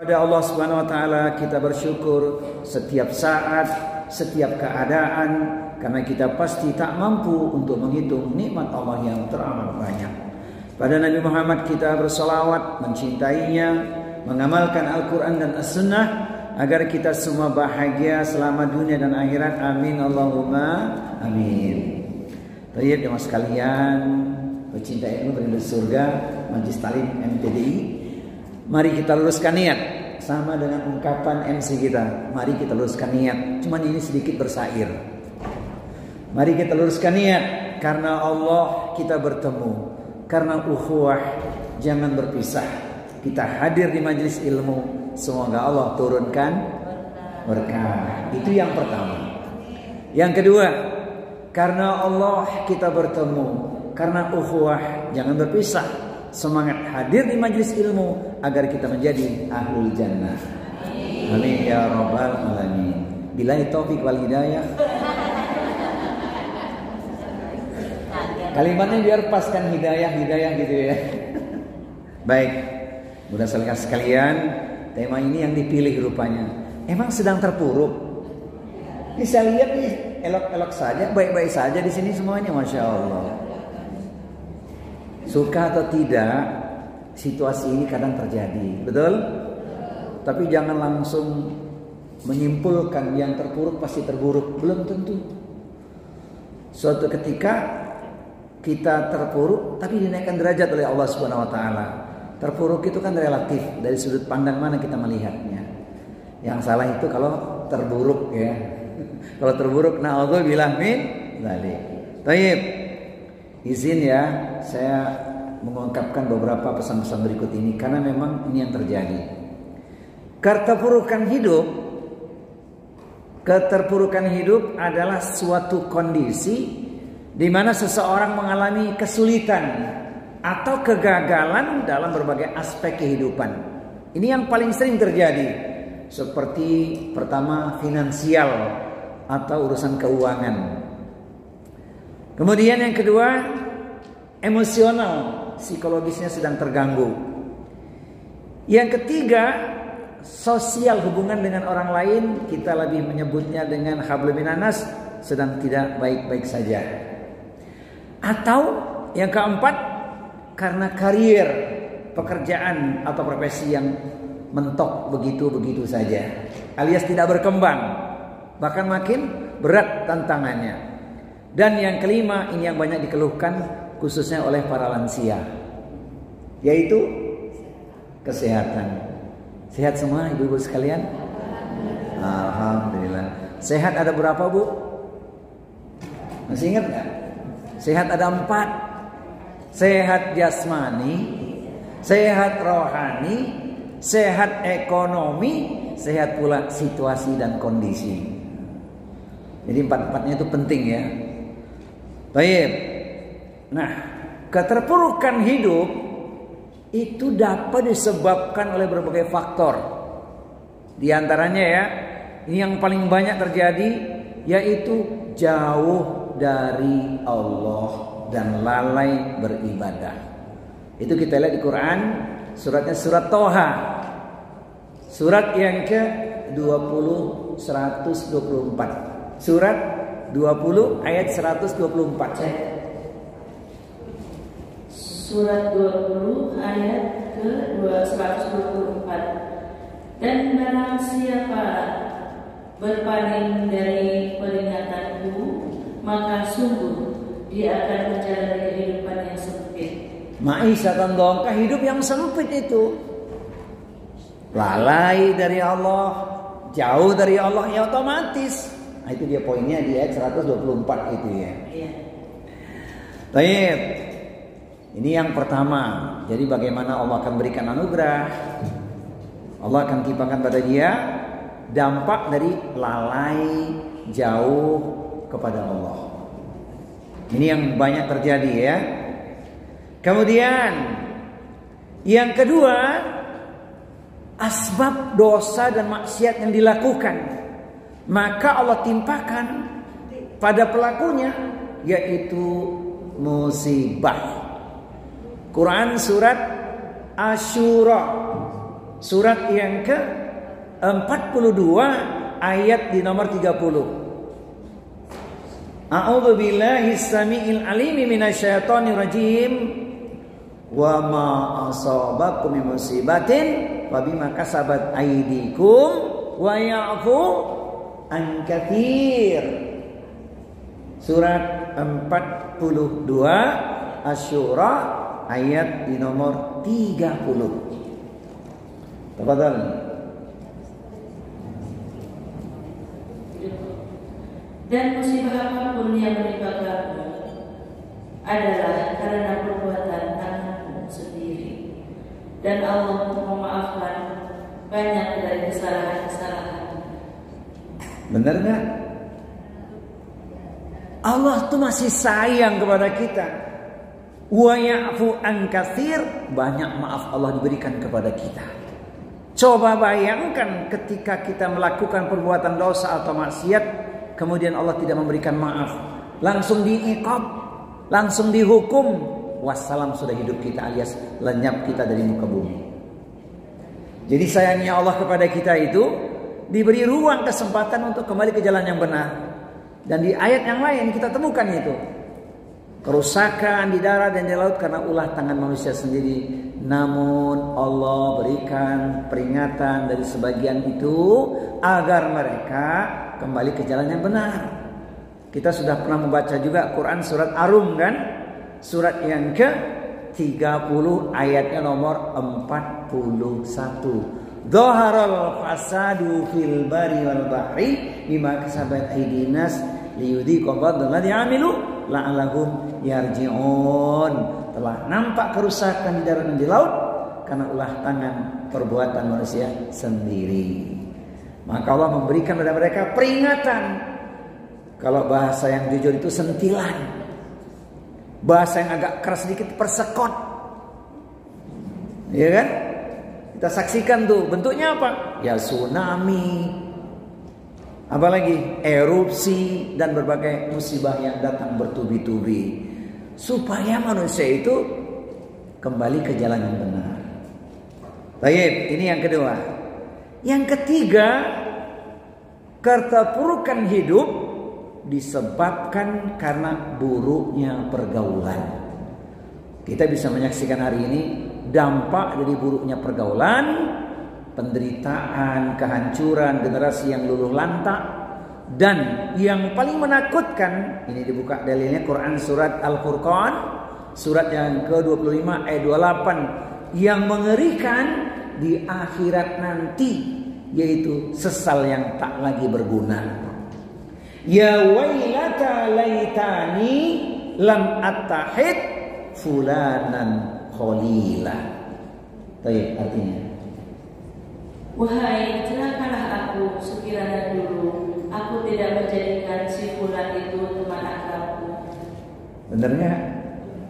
Pada Allah Subhanahu wa taala kita bersyukur setiap saat, setiap keadaan, karena kita pasti tak mampu untuk menghitung nikmat Allah yang teramat banyak. Pada Nabi Muhammad kita bersolawat, mencintainya, mengamalkan Al-Quran dan As-Sunnah agar kita semua bahagia selama dunia dan akhirat. Amin Allahumma amin. Baik jemaah sekalian, pecinta ilmu berindu surga, Majelis Talim MTDI. Mari kita luruskan niat sama dengan ungkapan MC kita. Mari kita luruskan niat. Cuman ini sedikit bersair. Mari kita luruskan niat karena Allah kita bertemu. Karena ukhuwah jangan berpisah. Kita hadir di majelis ilmu. Semoga Allah turunkan berkah. Itu yang pertama. Yang kedua, karena Allah kita bertemu. Karena ukhuwah jangan berpisah. Semangat hadir di majelis ilmu agar kita menjadi ahlul jannah. Amin ya rabbal alamin. Billahi taufik wal hidayah. Kalimatnya biar pas kan, hidayah gitu ya. Baik, mudah sekalian, tema ini yang dipilih rupanya. Emang sedang terpuruk? Bisa lihat nih, elok-elok saja, baik-baik saja di sini semuanya, masya Allah. Suka atau tidak, situasi ini kadang terjadi, betul? Tapi jangan langsung menyimpulkan yang terpuruk pasti terburuk, belum tentu. Suatu ketika kita terpuruk, tapi dinaikkan derajat oleh Allah Subhanahu Wa Taala. Terpuruk itu kan relatif, dari sudut pandang mana kita melihatnya. Yang salah itu kalau terburuk ya. Kalau terburuk, na'udzubillah min dzalik. Baik. Izin ya, saya mengungkapkan beberapa pesan-pesan berikut ini karena memang ini yang terjadi. Keterpurukan hidup adalah suatu kondisi di mana seseorang mengalami kesulitan atau kegagalan dalam berbagai aspek kehidupan. Ini yang paling sering terjadi. Seperti pertama finansial atau urusan keuangan. Kemudian yang kedua, emosional, psikologisnya sedang terganggu. Yang ketiga, sosial, hubungan dengan orang lain, kita lebih menyebutnya dengan hablum minanas, sedang tidak baik-baik saja. Atau yang keempat, karena karier, pekerjaan atau profesi yang mentok begitu-begitu saja, alias tidak berkembang, bahkan makin berat tantangannya. Dan yang kelima, ini yang banyak dikeluhkan khususnya oleh para lansia, yaitu kesehatan. Sehat semua ibu-ibu sekalian? Alhamdulillah. Sehat ada berapa, Bu? Masih ingat nggak? Sehat ada 4. Sehat jasmani, sehat rohani, sehat ekonomi, sehat pula situasi dan kondisi. Jadi 4-4-nya itu penting ya. Baik. Nah, keterpurukan hidup itu dapat disebabkan oleh berbagai faktor. Di antaranya ya, ini yang paling banyak terjadi yaitu jauh dari Allah dan lalai beribadah. Itu kita lihat di Quran, suratnya surat Toha. Surat yang ke-20 124. Surat 20 ayat 124. Surat 20 ayat ke-124. Dan barang siapa berpaling dari peringatanku, maka sungguh dia akan menjalani kehidupan yang sempit. Ma'isyatan dongkah, hidup yang sempit itu. Lalai dari Allah, jauh dari Allah, ya otomatis. Nah, itu dia poinnya di ayat 124 itu ya. Iya. Baik. Ini yang pertama. Jadi bagaimana Allah akan berikan anugerah, Allah akan timpakan pada dia dampak dari lalai jauh kepada Allah. Ini yang banyak terjadi ya. Kemudian yang kedua, asbab dosa dan maksiat yang dilakukan, maka Allah timpakan pada pelakunya yaitu musibah. Quran surat Asyura Surat yang ke-42 ayat di nomor 30. A'udzu billahi samiil alim minasyaitonir rajim. Wa ma asabakum min musibatin fa bima kasabat aydikum wa ya'fu an katsir. Surat 42 Asy-Syura ayat di nomor 30. Tafadhal. Dan musibah apapun yang menimpa kamu adalah karena perbuatan tanganmu sendiri, dan Allah memaafkan banyak dari kesalahan-kesalahan. Benar nggak? Allah tuh masih sayang kepada kita. Wa ya'fu an katsir, banyak maaf Allah diberikan kepada kita. Coba bayangkan ketika kita melakukan perbuatan dosa atau maksiat, kemudian Allah tidak memberikan maaf, langsung diiqab, langsung dihukum, wassalam sudah hidup kita alias lenyap kita dari muka bumi. Jadi sayangnya Allah kepada kita itu diberi ruang kesempatan untuk kembali ke jalan yang benar. Dan di ayat yang lain kita temukan itu kerusakan di darat dan di laut karena ulah tangan manusia sendiri. Namun Allah berikan peringatan dari sebagian itu agar mereka kembali ke jalan yang benar. Kita sudah pernah membaca juga Quran surat Ar-Rum kan? Surat yang ke-30 ayatnya nomor 41. Dhaharal fasadu fil bari wal bahri bima kasabat aydin nas liyudhiqum ba'dal ladzi 'amilu la'allahum yarji'un. Telah nampak kerusakan di darat dan di laut karena ulah tangan perbuatan manusia sendiri. Maka Allah memberikan kepada mereka peringatan. Kalau bahasa yang jujur itu sentilan, bahasa yang agak keras sedikit persekot, ya kan? Kita saksikan tuh bentuknya apa? Ya tsunami, apalagi erupsi dan berbagai musibah yang datang bertubi-tubi. Supaya manusia itu kembali ke jalan yang benar. Baik, ini yang kedua. Yang ketiga, keterpurukan hidup disebabkan karena buruknya pergaulan. Kita bisa menyaksikan hari ini dampak dari buruknya pergaulan, penderitaan, kehancuran generasi yang luluh lantak. Dan yang paling menakutkan, ini dibuka dalilnya Quran surat Al-Furqan, surat yang ke-25 ayat 28, yang mengerikan di akhirat nanti, yaitu sesal yang tak lagi berguna. Ya wailata laitani lam attahid fulanan khalila. Baik, artinya, wahai celakalah aku sekiranya dulu aku tidak menjadikan si fulan itu teman akrabku. Benernya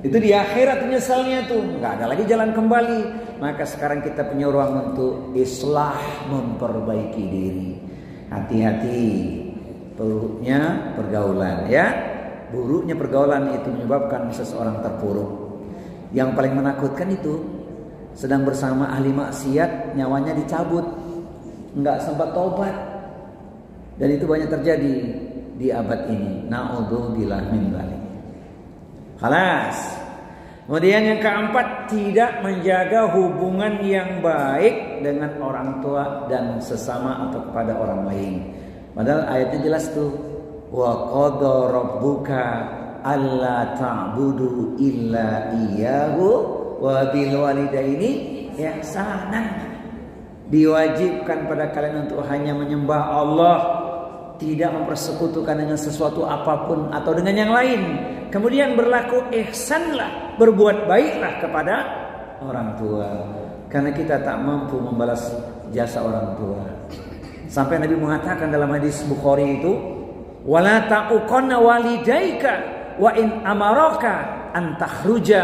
itu di akhirat penyesalnya tuh, nggak ada lagi jalan kembali. Maka sekarang kita punya ruang untuk islah, memperbaiki diri. Hati-hati buruknya pergaulan, ya. Buruknya pergaulan itu menyebabkan seseorang terpuruk. Yang paling menakutkan itu sedang bersama ahli maksiat, nyawanya dicabut, nggak sempat taubat. Dan itu banyak terjadi di abad ini. Na'udzubillah min dzalik. Khalas. Kemudian yang keempat, tidak menjaga hubungan yang baik dengan orang tua dan sesama atau kepada orang lain. Padahal ayatnya jelas tuh. Wa qada rabbuka alla ta'budu illa iyyahu wa bil walidaini ihsanan. Diwajibkan pada kalian untuk hanya menyembah Allah, tidak mempersekutukan dengan sesuatu apapun atau dengan yang lain. Kemudian berlaku ihsanlah, berbuat baiklah kepada orang tua, karena kita tak mampu membalas jasa orang tua. Sampai Nabi mengatakan dalam hadis Bukhari itu, wala ta'uqanna walidaika wa in amaraka an takhruja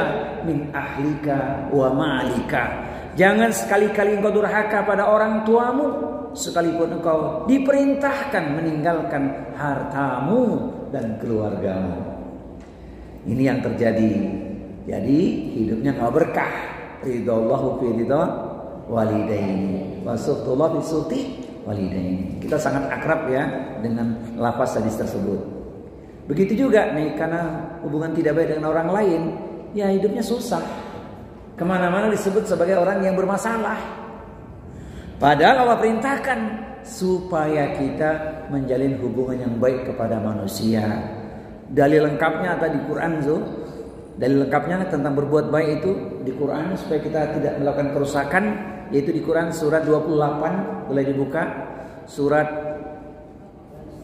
min ahlika wa malika. Jangan sekali-kali engkau durhaka pada orang tuamu, sekalipun engkau diperintahkan meninggalkan hartamu dan keluargamu. Ini yang terjadi. Jadi hidupnya nggak berkah. Ridallahu fi ridha walidaini wa suhtullah fi suhti walidaini. Kita sangat akrab ya dengan lafaz hadis tersebut. Begitu juga nih, karena hubungan tidak baik dengan orang lain, ya hidupnya susah. Kemana-mana disebut sebagai orang yang bermasalah. Padahal Allah perintahkan supaya kita menjalin hubungan yang baik kepada manusia. Dalil lengkapnya ada di Quran tuh. Dalil lengkapnya tentang berbuat baik itu di Quran supaya kita tidak melakukan kerusakan, yaitu di Quran surat 28, boleh dibuka. Surat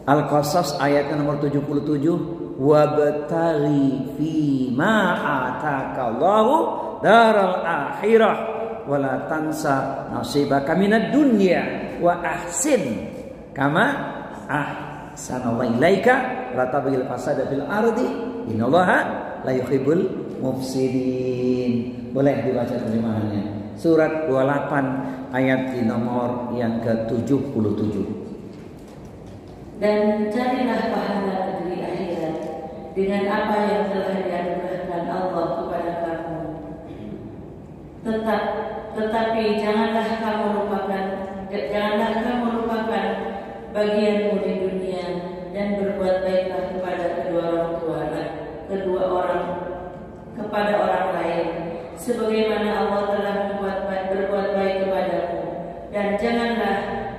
Al-Qasas ayatnya nomor 77, wabtaghi fima atakallahu daral akhirah wala tansa nasibaka minad dunya wa ahsin kama ahsanallahu ilaika la tabghil fasada fil ardi innallaha la yuhibbul mufsidin. Boleh dibaca terjemahannya. Surat 28 ayat di nomor yang ke-77. Dan carilah pahala negeri akhirat dengan apa yang telah dianugerahkan Allah kepada kamu. Tetapi janganlah kamu lupakan bagianmu di dunia dan berbuat baiklah kepada kepada orang lain, sebagaimana Allah telah berbuat baik kepadamu. Dan janganlah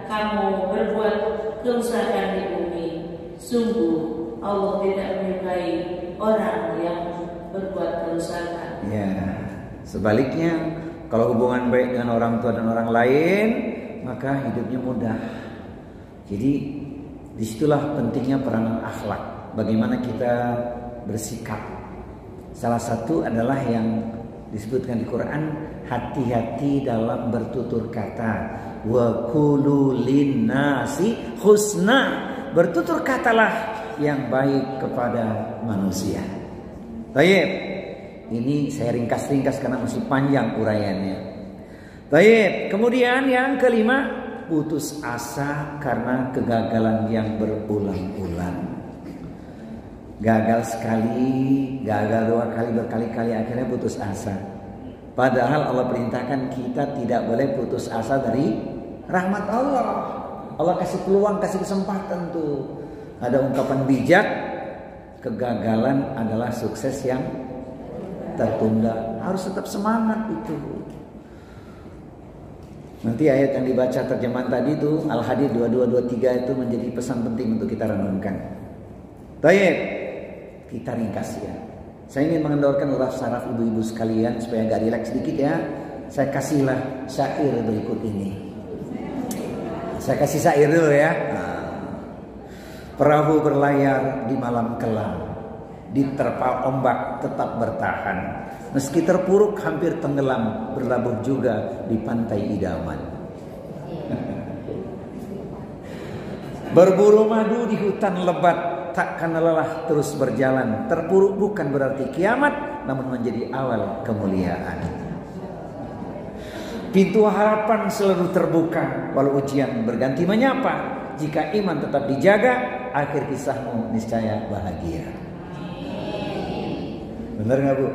kamu berbuat kerusakan di bumi. Sungguh Allah tidak menyukai orang yang berbuat kerusakan. Ya, sebaliknya kalau hubungan baik dengan orang tua dan orang lain, maka hidupnya mudah. Jadi disitulah pentingnya peranan akhlak. Bagaimana kita bersikap. Salah satu adalah yang disebutkan di Quran, hati-hati dalam bertutur kata. Wa qulu linnasi husna. Bertutur katalah yang baik kepada manusia. Baik. Ini saya ringkas-ringkas karena masih panjang uraiannya. Baik, kemudian yang kelima, putus asa karena kegagalan yang berulang-ulang. Gagal sekali, gagal dua kali, berkali-kali, akhirnya putus asa. Padahal Allah perintahkan kita tidak boleh putus asa dari rahmat Allah. Allah kasih peluang, kasih kesempatan tuh. Ada ungkapan bijak, kegagalan adalah sukses yang tertunda. Harus tetap semangat itu. Nanti ayat yang dibaca terjemahan tadi itu Al-Hadid 2223 itu menjadi pesan penting untuk kita renungkan. Baik, kita ringkas ya. Saya ingin mengendorkan uraf saraf ibu-ibu sekalian supaya agak rileks sedikit ya. Saya kasihlah syair berikut ini. Saya kasih syair dulu ya. Perahu berlayar di malam kelam, diterpa ombak tetap bertahan. Meski terpuruk hampir tenggelam, berlabuh juga di pantai idaman. Berburu madu di hutan lebat, takkan lelah terus berjalan. Terpuruk bukan berarti kiamat, namun menjadi awal kemuliaan. Pintu harapan selalu terbuka, walau ujian berganti menyapa. Jika iman tetap dijaga, akhir kisahmu niscaya bahagia. Benar nggak Bu?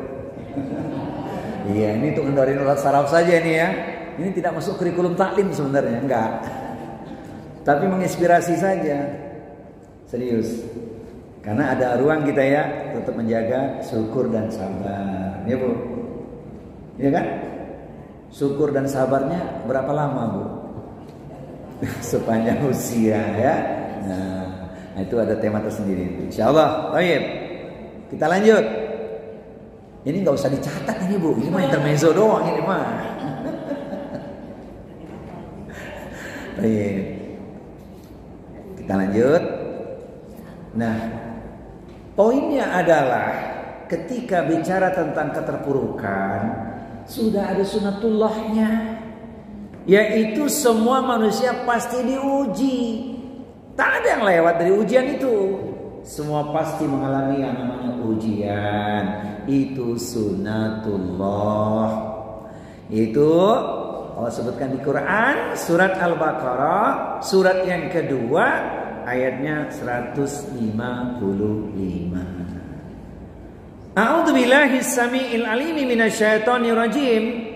Iya, ini untuk ngendorin urat saraf saja nih ya. Ini tidak masuk kurikulum taklim sebenarnya, enggak. Tapi menginspirasi saja. Serius. Karena ada ruang kita ya, tetap menjaga syukur dan sabar. Ya Bu? Iya kan? Syukur dan sabarnya berapa lama Bu? Sepanjang usia ya. Nah, itu ada tema tersendiri. InsyaAllah. Baik. Kita lanjut. Ini nggak usah dicatat ini Bu. Ini mah intermezzo doang ini mah. Baik. Kita lanjut. Nah, poinnya adalah ketika bicara tentang keterpurukan, sudah ada sunatullahnya, yaitu semua manusia pasti diuji. Tak ada yang lewat dari ujian itu. Semua pasti mengalami yang namanya ujian. Itu sunatullah. Itu Allah sebutkan di Quran surat Al-Baqarah, surat yang kedua ayatnya 155. A'udzu billahi samiil alim minasyaitonir rajim.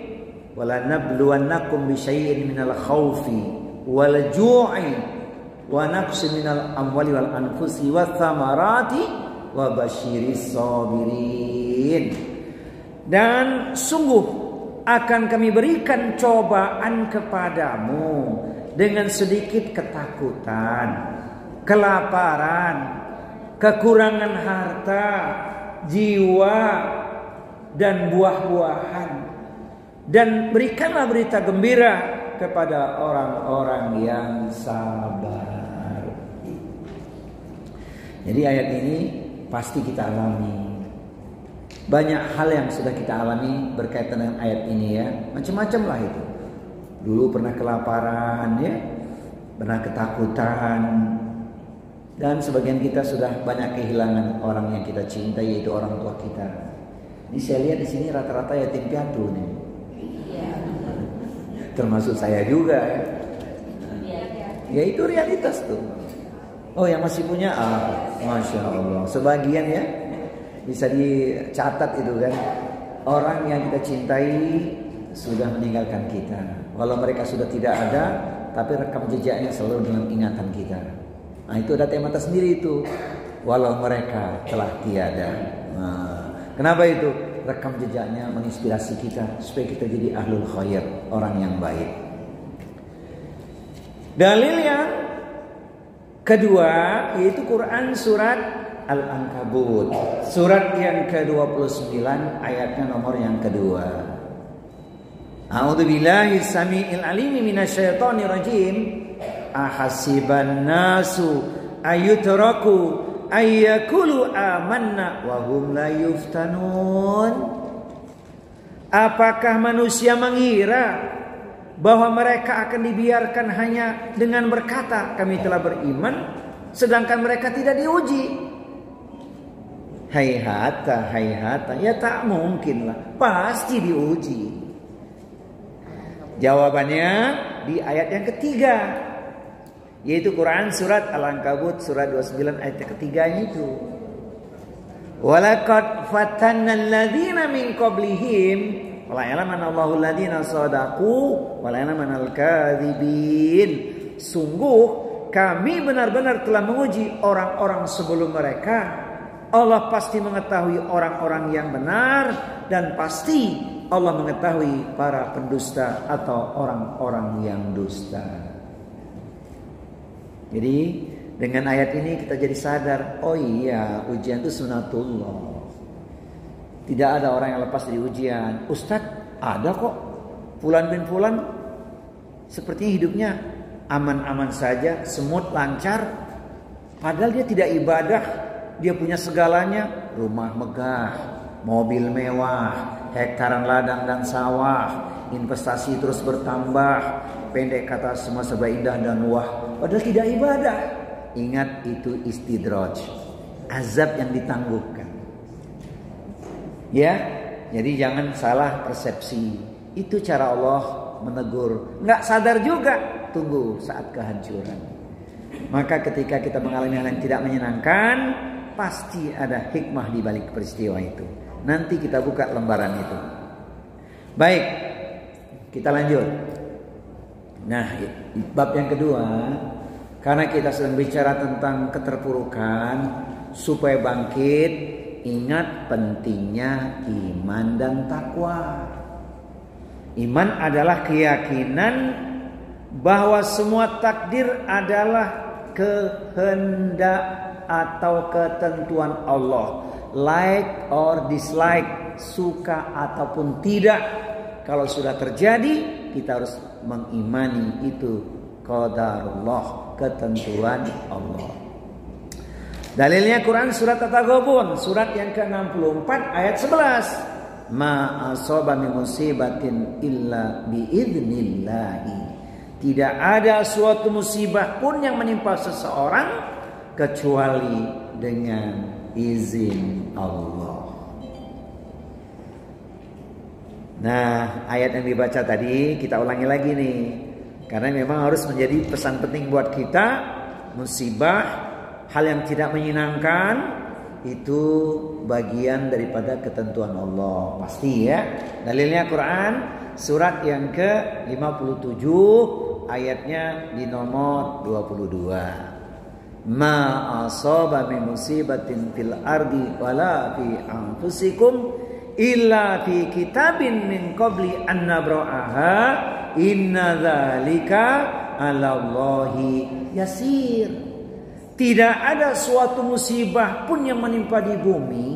wala nabluwannakum bisyai'in minal khaufi wal ju'i wa naqsin minal amwali wal anfusi wath thamarati wa basyiris sabirin. Dan sungguh akan kami berikan cobaan kepadamu dengan sedikit ketakutan, kelaparan, kekurangan harta, jiwa, dan buah-buahan. Dan berikanlah berita gembira kepada orang-orang yang sabar. Jadi ayat ini pasti kita alami. Banyak hal yang sudah kita alami berkaitan dengan ayat ini ya. Macam-macam lah itu. Dulu pernah kelaparan ya, pernah ketakutan, dan sebagian kita sudah banyak kehilangan orang yang kita cintai, yaitu orang tua kita. Ini saya lihat di sini rata-rata yatim piatu nih. Termasuk saya juga ya. Ya itu realitas tuh. Oh yang masih punya, Masya Allah. Sebagian ya bisa dicatat itu kan. Orang yang kita cintai sudah meninggalkan kita. Walau mereka sudah tidak ada, tapi rekam jejaknya selalu dengan ingatan kita. Nah itu ada tema tersendiri itu. Walau mereka telah tiada. Nah, kenapa itu? Rekam jejaknya menginspirasi kita supaya kita jadi ahlul khair, orang yang baik. Dalil yang kedua yaitu Quran surat Al-Ankabut, surat yang ke-29 ayatnya nomor yang kedua. A'udzubillahi samiil alimi minasyaitonir rajim. Ahasiban nasu ayutraku ayyakulu amanna wa hum la yuftanun. Apakah manusia mengira bahwa mereka akan dibiarkan hanya dengan berkata kami telah beriman, sedangkan mereka tidak diuji? Hayhata, hayhata, ya tak mungkin lah, pasti diuji. Jawabannya di ayat yang ketiga, yaitu Quran surat Al-Ankabut surat 29 ayat ketiga itu. Walaqad fatanna alladziina min qablihim wala ya'lamanna Allahu alladziina shadaqu wala ya'lamanna al-kadzibin. Sungguh kami benar-benar telah menguji orang-orang sebelum mereka. Allah pasti mengetahui orang-orang yang benar, dan pasti Allah mengetahui para pendusta atau orang-orang yang dusta. Jadi dengan ayat ini kita jadi sadar, oh iya ujian itu sunatullah. Tidak ada orang yang lepas dari ujian. Ustadz ada kok fulan bin fulan sepertinya hidupnya aman-aman saja, semut lancar, padahal dia tidak ibadah. Dia punya segalanya, rumah megah, mobil mewah, hektaran ladang dan sawah, investasi terus bertambah, pendek kata semua serba indah dan wah, padahal tidak ibadah. Ingat itu istidraj, azab yang ditangguhkan. Ya, jadi jangan salah persepsi. Itu cara Allah menegur. Nggak sadar juga, tunggu saat kehancuran. Maka ketika kita mengalami hal yang tidak menyenangkan, pasti ada hikmah di balik peristiwa itu. Nanti kita buka lembaran itu. Baik, kita lanjut. Nah, bab yang kedua, karena kita sedang bicara tentang keterpurukan, supaya bangkit, ingat pentingnya iman dan takwa. Iman adalah keyakinan bahwa semua takdir adalah kehendak atau ketentuan Allah, like or dislike, suka ataupun tidak. Kalau sudah terjadi, kita harus mengimani itu qadarullah, ketentuan Allah. Dalilnya Quran surat At-Taghabun, surat yang ke-64 ayat 11. Ma asaba min musibatin illa biidznillah. Tidak ada suatu musibah pun yang menimpa seseorang kecuali dengan izin Allah. Nah, ayat yang dibaca tadi kita ulangi lagi nih, karena memang harus menjadi pesan penting buat kita. Musibah, hal yang tidak menyenangkan, itu bagian daripada ketentuan Allah, pasti ya. Dalilnya Quran surat yang ke-57 ayatnya di nomor 22. Ma asaba min musibatin fil ardi wala fi anfusikum illa fi kitabin min qabli an nabra'aha inna dzalika 'alallahi yasir. Tidak ada suatu musibah pun yang menimpa di bumi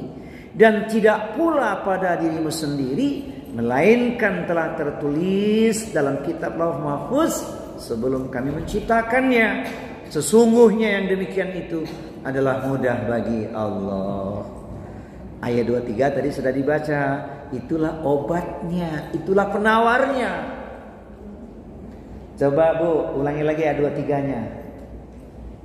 dan tidak pula pada dirimu sendiri melainkan telah tertulis dalam kitab Lauh Mahfuz sebelum kami menciptakannya. Sesungguhnya yang demikian itu adalah mudah bagi Allah. Ayat 23 tadi sudah dibaca. Itulah obatnya, itulah penawarnya. Coba Bu, ulangi lagi ayat 23-nya.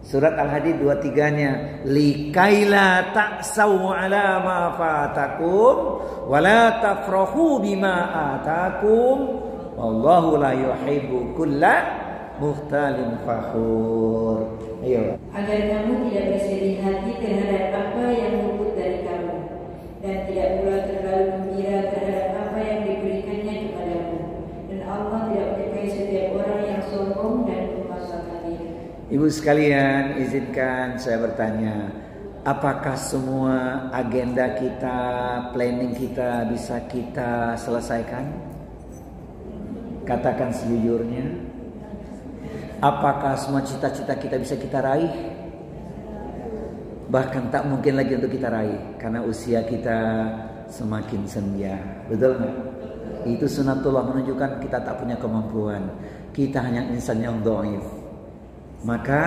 Surat Al-Hadid 23-nya, likaila ta'sau 'ala ma fatakum wa la tafrahu bima atakum wallahu la yuhibbu kulla mukhtalin fakhur. Ayo. Agar kamu tidak bersedih hati terhadap apa yang luput dari kamu dan tidak pula terlalu gembira terhadap apa yang diberikannya kepadamu, dan Allah tidak menyukai setiap orang yang sombong dan memaksakan diri. Ibu sekalian, izinkan saya bertanya, apakah semua agenda kita, planning kita bisa kita selesaikan? Katakan sejujurnya. Apakah semua cita-cita kita bisa kita raih? Bahkan tak mungkin lagi untuk kita raih karena usia kita semakin senja. Betul nggak? Itu sunatullah, menunjukkan kita tak punya kemampuan. Kita hanya insan yang dhaif. Maka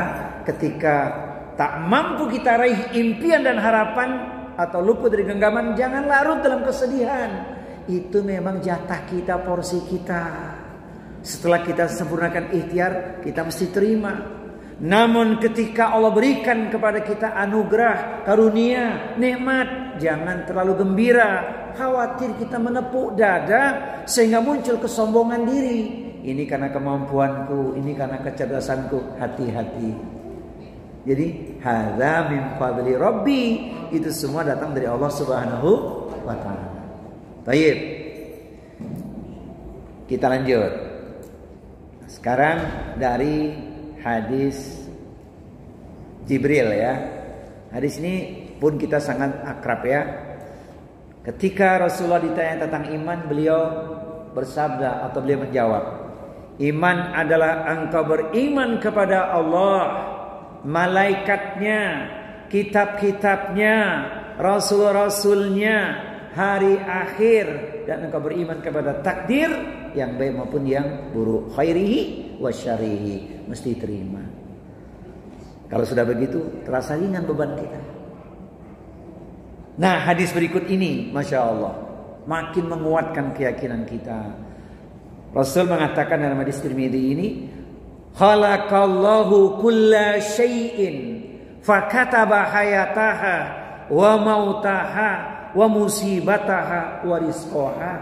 ketika tak mampu kita raih impian dan harapan atau luput dari genggaman, jangan larut dalam kesedihan. Itu memang jatah kita, porsi kita. Setelah kita sempurnakan ikhtiar, kita mesti terima. Namun ketika Allah berikan kepada kita anugerah, karunia, nikmat, jangan terlalu gembira. Khawatir kita menepuk dada sehingga muncul kesombongan diri. Ini karena kemampuanku, ini karena kecerdasanku. Hati-hati. Jadi hadza min fadli rabbi, itu semua datang dari Allah Subhanahu wa taala. Baik. Kita lanjut. Sekarang dari hadis Jibril ya. Hadis ini pun kita sangat akrab ya. Ketika Rasulullah ditanya tentang iman, beliau bersabda atau beliau menjawab, iman adalah engkau beriman kepada Allah, malaikatnya, kitab-kitabnya, rasul-rasulnya, hari akhir, dan engkau beriman kepada takdir yang baik maupun yang buruk, khairihi wa syarihi, mesti terima. Kalau sudah begitu, terasa ringan beban kita. Nah, hadis berikut ini, Masya Allah, makin menguatkan keyakinan kita. Rasul mengatakan dalam hadis Tirmidzi ini, khalaqallahu kulla syai'in fakataba hayataha wa mautaha wa musibataha wa rizqaha.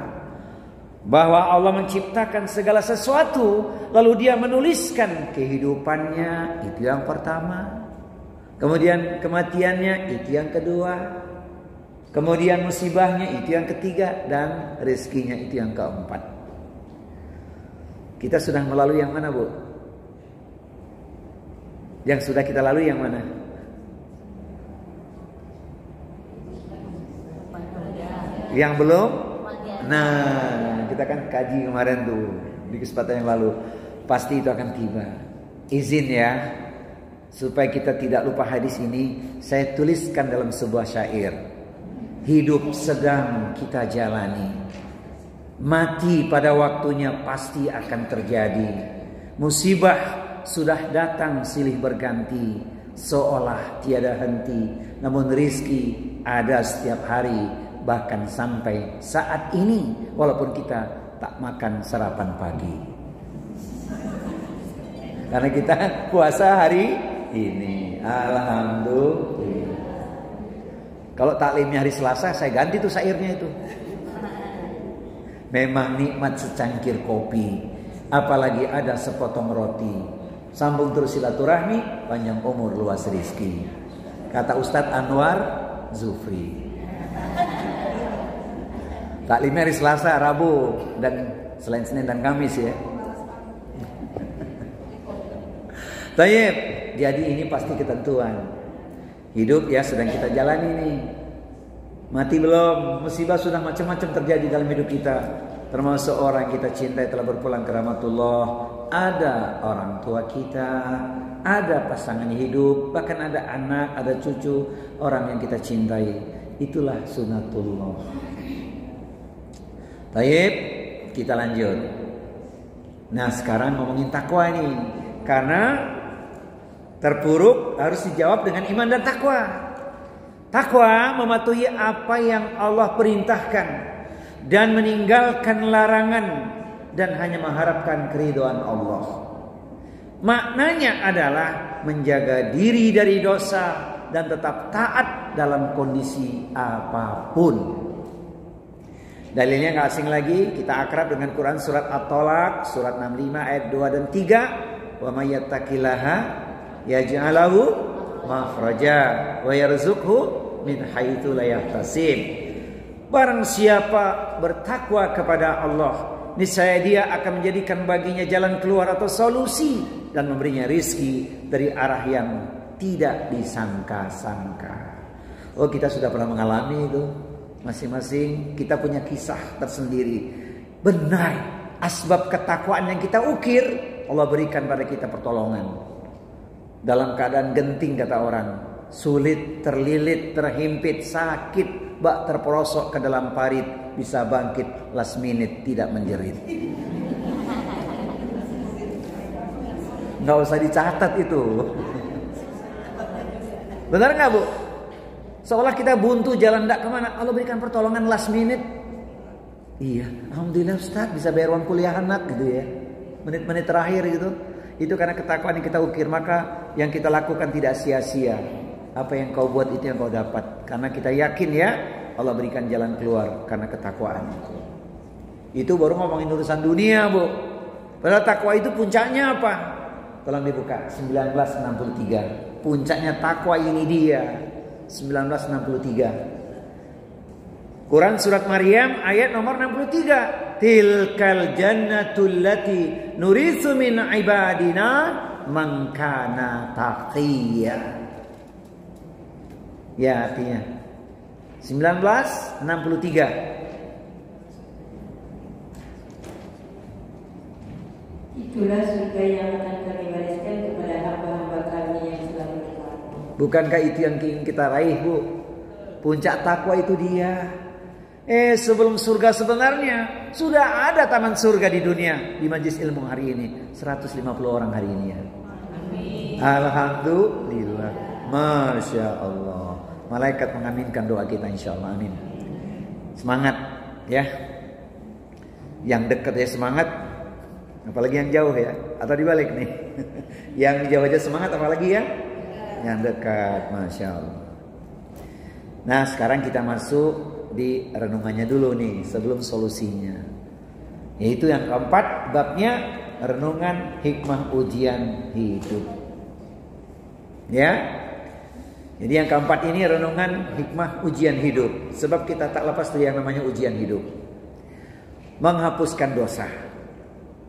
Bahwa Allah menciptakan segala sesuatu, lalu Dia menuliskan kehidupannya, itu yang pertama. Kemudian kematiannya, itu yang kedua. Kemudian musibahnya, itu yang ketiga. Dan rezekinya, itu yang keempat. Kita sudah melalui yang mana, Bu? Yang sudah kita lalui yang mana? Yang belum? Nah, kita kan kaji kemarin tuh di kesempatan yang lalu. Pasti itu akan tiba. Izin ya, supaya kita tidak lupa hadis ini, saya tuliskan dalam sebuah syair. Hidup sedang kita jalani, mati pada waktunya pasti akan terjadi. Musibah sudah datang silih berganti, seolah tiada henti. Namun rizki ada setiap hari, bahkan sampai saat ini, walaupun kita tak makan sarapan pagi. Karena kita puasa hari ini, alhamdulillah. Kalau taklimnya hari Selasa, saya ganti tuh syairnya itu. Memang nikmat secangkir kopi, apalagi ada sepotong roti. Sambung terus silaturahmi, panjang umur luas rizki. Kata Ustadz Anwar Zufri. Taklimnya hari Selasa, Rabu, dan selain Senin dan Kamis ya. Tayyib, jadi ini pasti ketentuan hidup ya, sedang kita jalani nih. Mati belum, musibah sudah macam-macam terjadi dalam hidup kita. Termasuk orang kita cintai telah berpulang ke rahmatullah. Ada orang tua kita, ada pasangan hidup, bahkan ada anak, ada cucu orang yang kita cintai. Itulah sunatullah. Tayyib, kita lanjut. Nah sekarang ngomongin takwa nih, karena terpuruk harus dijawab dengan iman dan takwa. Takwa mematuhi apa yang Allah perintahkan dan meninggalkan larangan dan hanya mengharapkan keridhaan Allah. Maknanya adalah menjaga diri dari dosa dan tetap taat dalam kondisi apapun. Dalilnya nggak asing lagi, kita akrab dengan Quran surat At-Tolaq surat 65 ayat 2 dan 3. Wa may yattaqillaha yaj'alahu makhraja wa yarzuqhu min haitsu la yahtasib. Barang siapa bertakwa kepada Allah, niscaya dia akan menjadikan baginya jalan keluar atau solusi dan memberinya rizki dari arah yang tidak disangka-sangka. Oh, kita sudah pernah mengalami itu. Masing-masing kita punya kisah tersendiri. Benar, asbab ketakwaan yang kita ukir, Allah berikan pada kita pertolongan. Dalam keadaan genting kata orang, sulit, terlilit, terhimpit, sakit, bak terperosok ke dalam parit, bisa bangkit last minute, tidak menjerit. Nggak usah dicatat itu. Benar nggak Bu? Seolah kita buntu jalan tidak kemana, Allah berikan pertolongan last minute. Iya, alhamdulillah Ustaz bisa bayar uang kuliah anak gitu ya. Menit-menit terakhir gitu. Itu karena ketakwaan yang kita ukir, maka yang kita lakukan tidak sia-sia. Apa yang kau buat itu yang kau dapat. Karena kita yakin ya, Allah berikan jalan keluar karena ketakwaan. Itu baru ngomongin urusan dunia Bu. Padahal takwa itu puncaknya apa? Tolong dibuka 1963. Puncaknya takwa ini dia. 1963. Quran surat Maryam ayat nomor 63. Tilkal jannatul lati nuritsu min ibadina man kana taqiyya. Ya artinya 1963. Itulah surga yang akan kami wariskan kepada hamba-hamba kami yang selalu bertakwa. Bukankah itu yang ingin kita raih Bu? Puncak takwa itu dia. Sebelum surga sebenarnya sudah ada taman surga di dunia. Di Majelis Ilmu hari ini 150 orang hari ini ya. Amin. Alhamdulillah. Masya Allah. Malaikat mengaminkan doa kita insya Allah. Amin. Semangat ya. Yang dekat ya semangat. Apalagi yang jauh ya. Atau dibalik nih. Yang jauh aja semangat, apalagi ya yang dekat. Masya Allah. Nah sekarang kita masuk di renungannya dulu nih sebelum solusinya. Yaitu yang keempat, babnya renungan hikmah ujian hidup. Ya. Jadi yang keempat ini renungan hikmah ujian hidup. Sebab kita tak lepas dari yang namanya ujian hidup. Menghapuskan dosa.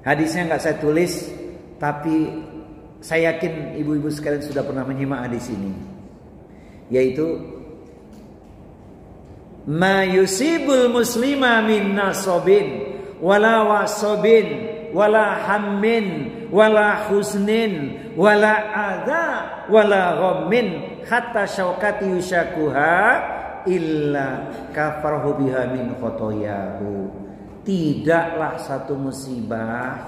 Hadisnya nggak saya tulis, tapi saya yakin ibu-ibu sekalian sudah pernah menyimak hadis ini. Yaitu ma yusibul muslima min nasabin wala wasabin wala hammin wala husnin wala adha wala ghammin hatta syaukati yushakuha illa kafarhu biha min khotoyahu. Tidaklah satu musibah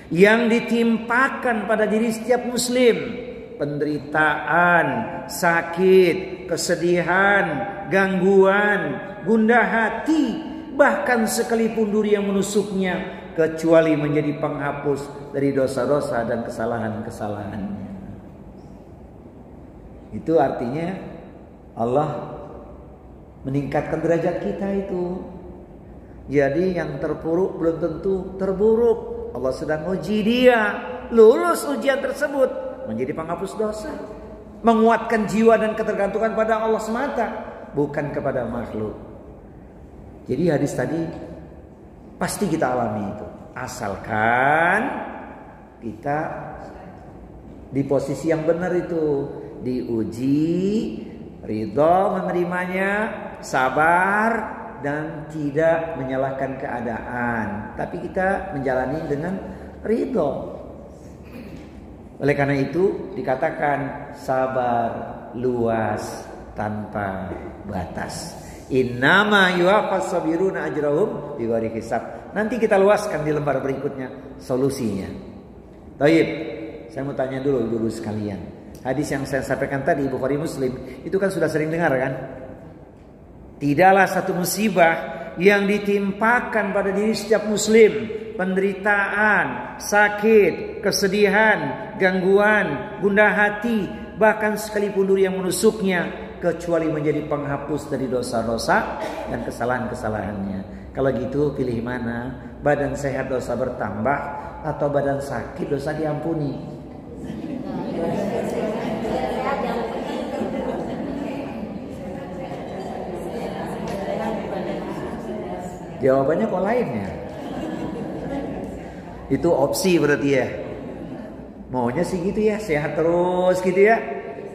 yang ditimpakan pada diri setiap muslim, penderitaan, sakit, kesedihan, gangguan, gundah hati, bahkan sekalipun duri yang menusuknya, kecuali menjadi penghapus dari dosa-dosa dan kesalahan-kesalahannya. Itu artinya Allah meningkatkan derajat kita itu. Jadi yang terpuruk belum tentu terburuk. Allah sedang uji dia, lulus ujian tersebut menjadi penghapus dosa, menguatkan jiwa dan ketergantungan pada Allah semata, bukan kepada makhluk. Jadi hadis tadi pasti kita alami itu. Asalkan kita di posisi yang benar itu, diuji, ridho menerimanya, sabar dan tidak menyalahkan keadaan, tapi kita menjalani dengan ridho. Oleh karena itu dikatakan sabar luas tanpa batas. Innama yuwaffas sabiruna ajrahum bighairi hisab. Nanti kita luaskan di lembar berikutnya solusinya. Baik, saya mau tanya dulu sekalian. Hadis yang saya sampaikan tadi Bukhari Muslim itu kan sudah sering dengar kan? Tidaklah satu musibah yang ditimpakan pada diri setiap muslim, penderitaan, sakit, kesedihan, gangguan, gundah hati, bahkan sekalipun duri yang menusuknya, kecuali menjadi penghapus dari dosa-dosa dan kesalahan-kesalahannya. Kalau gitu pilih mana? Badan sehat dosa bertambah atau badan sakit dosa diampuni? Jawabannya kok lainnya. Itu opsi berarti ya. Maunya sih gitu ya, sehat terus gitu ya.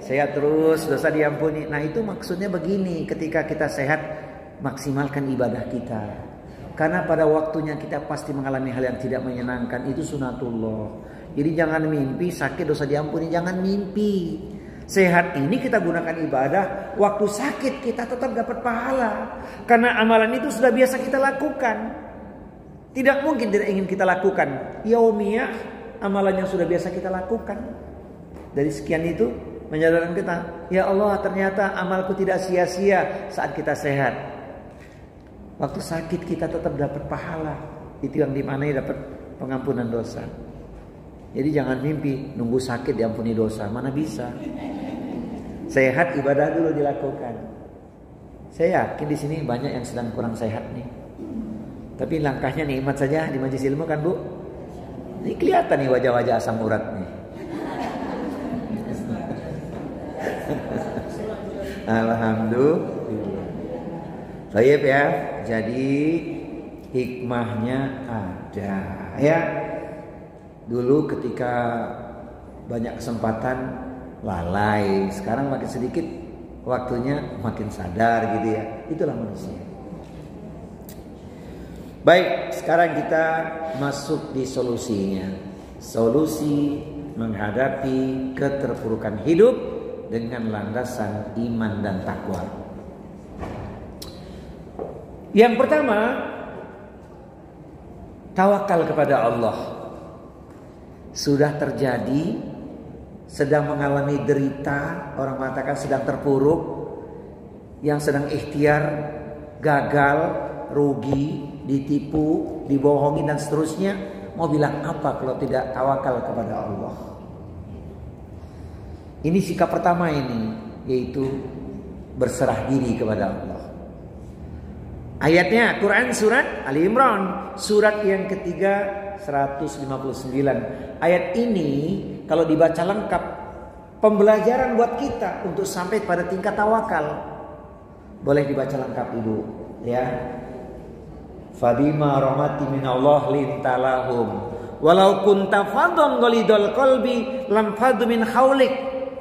Sehat terus, dosa diampuni. Nah itu maksudnya begini, ketika kita sehat, maksimalkan ibadah kita. Karena pada waktunya kita pasti mengalami hal yang tidak menyenangkan, itu sunatullah. Jadi jangan mimpi sakit dosa diampuni, jangan mimpi. Sehat ini kita gunakan ibadah, waktu sakit kita tetap dapat pahala. Karena amalan itu sudah biasa kita lakukan. Tidak mungkin tidak ingin kita lakukan. Yaumiyah, amalan yang sudah biasa kita lakukan. Dari sekian itu menyadarkan kita, ya Allah ternyata amalku tidak sia-sia saat kita sehat. Waktu sakit kita tetap dapat pahala. Itu yang dimanai dapat pengampunan dosa. Jadi jangan mimpi nunggu sakit diampuni dosa, mana bisa. Sehat ibadah dulu dilakukan. Saya yakin di sini banyak yang sedang kurang sehat nih. Tapi langkahnya nikmat saja di majelis ilmu kan Bu. Ini kelihatan nih wajah-wajah asam urat nih. Alhamdulillah. Baik ya. Jadi hikmahnya ada ya. Dulu ketika banyak kesempatan lalai, sekarang makin sedikit waktunya makin sadar gitu ya. Itulah manusia. Baik, sekarang kita masuk di solusinya. Solusi menghadapi keterpurukan hidup dengan landasan iman dan takwa. Yang pertama, tawakal kepada Allah. Sudah terjadi, sedang mengalami derita, orang mengatakan sedang terpuruk, yang sedang ikhtiar, gagal, rugi, ditipu, dibohongi dan seterusnya. Mau bilang apa kalau tidak tawakal kepada Allah? Ini sikap pertama ini, yaitu berserah diri kepada Allah. Ayatnya Quran surat Ali Imran, surat yang ketiga 159. Ayat ini kalau dibaca lengkap, pembelajaran buat kita untuk sampai pada tingkat tawakal. Boleh dibaca lengkap Ibu ya. Fabima rahmati minallah lintalahum walau kunta fadhan ghalidul qalbi lam fadhu min haulik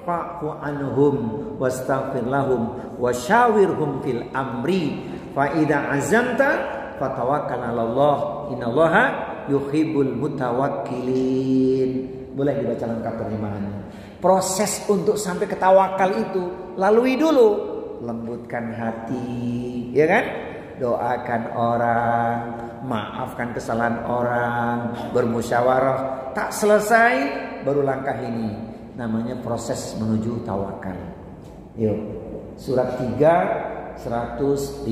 fa'fu anhum wastaghfir lahum wasyawirhum fil amri fa idza azamta fatawakkal 'ala Allah innallaha yuhibbul mutawakkilin. Boleh dibaca lengkap terjemahannya. Proses untuk sampai ke tawakal itu lalui dulu. Lembutkan hati, ya kan? Doakan orang, maafkan kesalahan orang, bermusyawarah. Tak selesai baru langkah ini. Namanya proses menuju tawakal. Yuk, surat 3 159.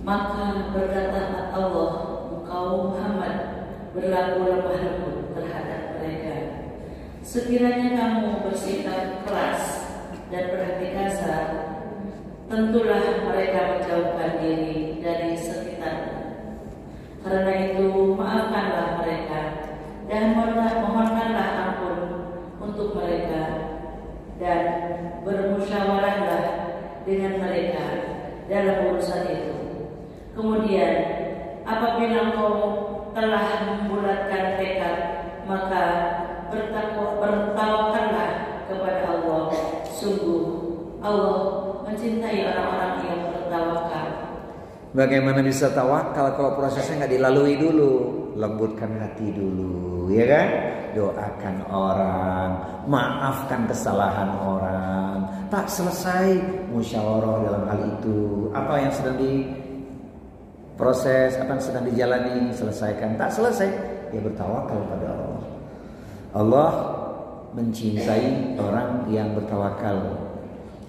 Maka berkatalah Allah, engkau Muhammad berlaku lemah lembut terhadap mereka. Sekiranya kamu bersikap keras dan berhati kasar, tentulah mereka menjauhkan diri dari sekitarmu. Karena itu maafkanlah mereka dan mohonkanlah ampun untuk mereka dan bermusyawarahlah dengan mereka dalam urusan itu. Kemudian Bagaimana bisa tawakal kalau prosesnya nggak dilalui dulu? Lembutkan hati dulu, ya kan? Doakan orang, maafkan kesalahan orang. Tak selesai musyawarah dalam hal itu. Apa yang sedang diproses, apa yang sedang dijalani, selesaikan. Tak selesai, ya bertawakal pada Allah. Allah mencintai orang yang bertawakal.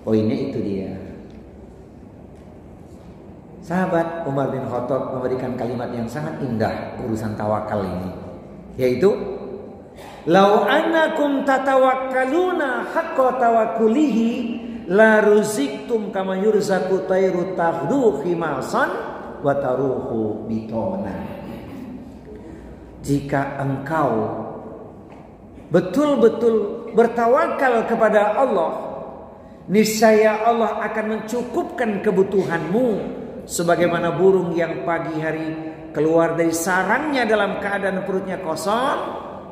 Poinnya itu dia. Sahabat Umar bin Khattab memberikan kalimat yang sangat indah urusan tawakal ini, yaitu lau annakum tatawakkaluna haqqa tawakkulihi la ruziktum kama yurzaku tayru taghdu khimasan wa taruhu bitona. Jika engkau betul-betul bertawakal kepada Allah, niscaya Allah akan mencukupkan kebutuhanmu. Sebagaimana burung yang pagi hari keluar dari sarangnya dalam keadaan perutnya kosong,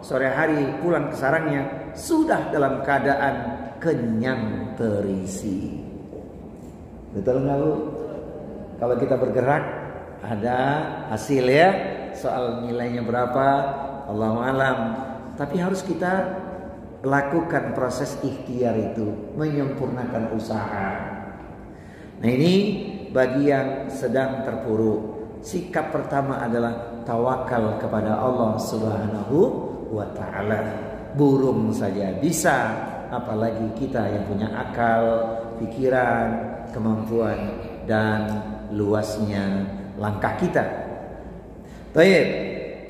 sore hari pulang ke sarangnya sudah dalam keadaan kenyang terisi. Betul nggak Bu? Kalau kita bergerak ada hasil ya. Soal nilainya berapa Allahu alam. Tapi harus kita lakukan proses ikhtiar itu, menyempurnakan usaha. Nah ini bagi yang sedang terpuruk, sikap pertama adalah tawakal kepada Allah Subhanahu wa ta'ala. Burung saja bisa, apalagi kita yang punya akal, pikiran, kemampuan dan luasnya langkah kita. Baik,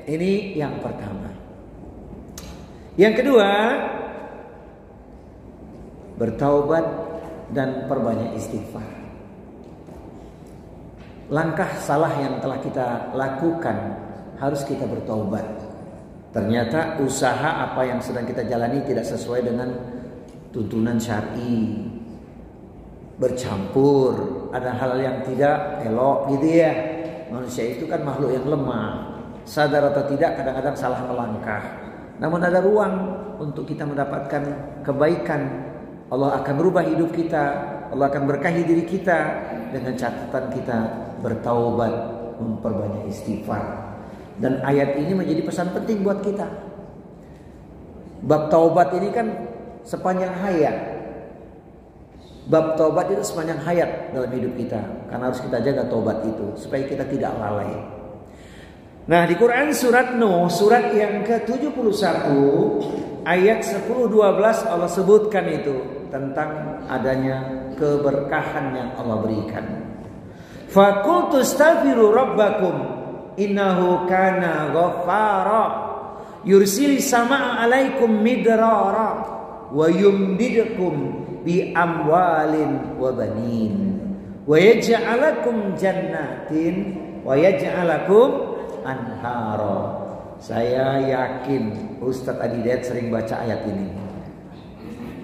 ini yang pertama. Yang kedua, bertaubat dan perbanyak istighfar. Langkah salah yang telah kita lakukan harus kita bertaubat. Ternyata usaha apa yang sedang kita jalani tidak sesuai dengan tuntunan syar'i. Bercampur, ada hal yang tidak elok gitu ya. Manusia itu kan makhluk yang lemah. Sadar atau tidak kadang-kadang salah melangkah. Namun ada ruang untuk kita mendapatkan kebaikan. Allah akan merubah hidup kita. Allah akan berkahi diri kita dengan catatan kita bertaubat, memperbanyak istighfar. Dan ayat ini menjadi pesan penting buat kita. Bab taubat ini kan sepanjang hayat. Bab taubat itu sepanjang hayat dalam hidup kita. Karena harus kita jaga taubat itu supaya kita tidak lalai. Nah di Quran surat Nuh, surat yang ke-71 ayat 10-12 Allah sebutkan itu tentang adanya keberkahan yang Allah berikan. Faqultu astaghfiru rabbakum innahu kana ghaffara yursilis samaa'a 'alaikum midrara wa yumdidukum bi amwalin wa banin wa yaj'alakum jannatin wa yaj'alakum anhara. Saya yakin Ustadz Adidayat sering baca ayat ini.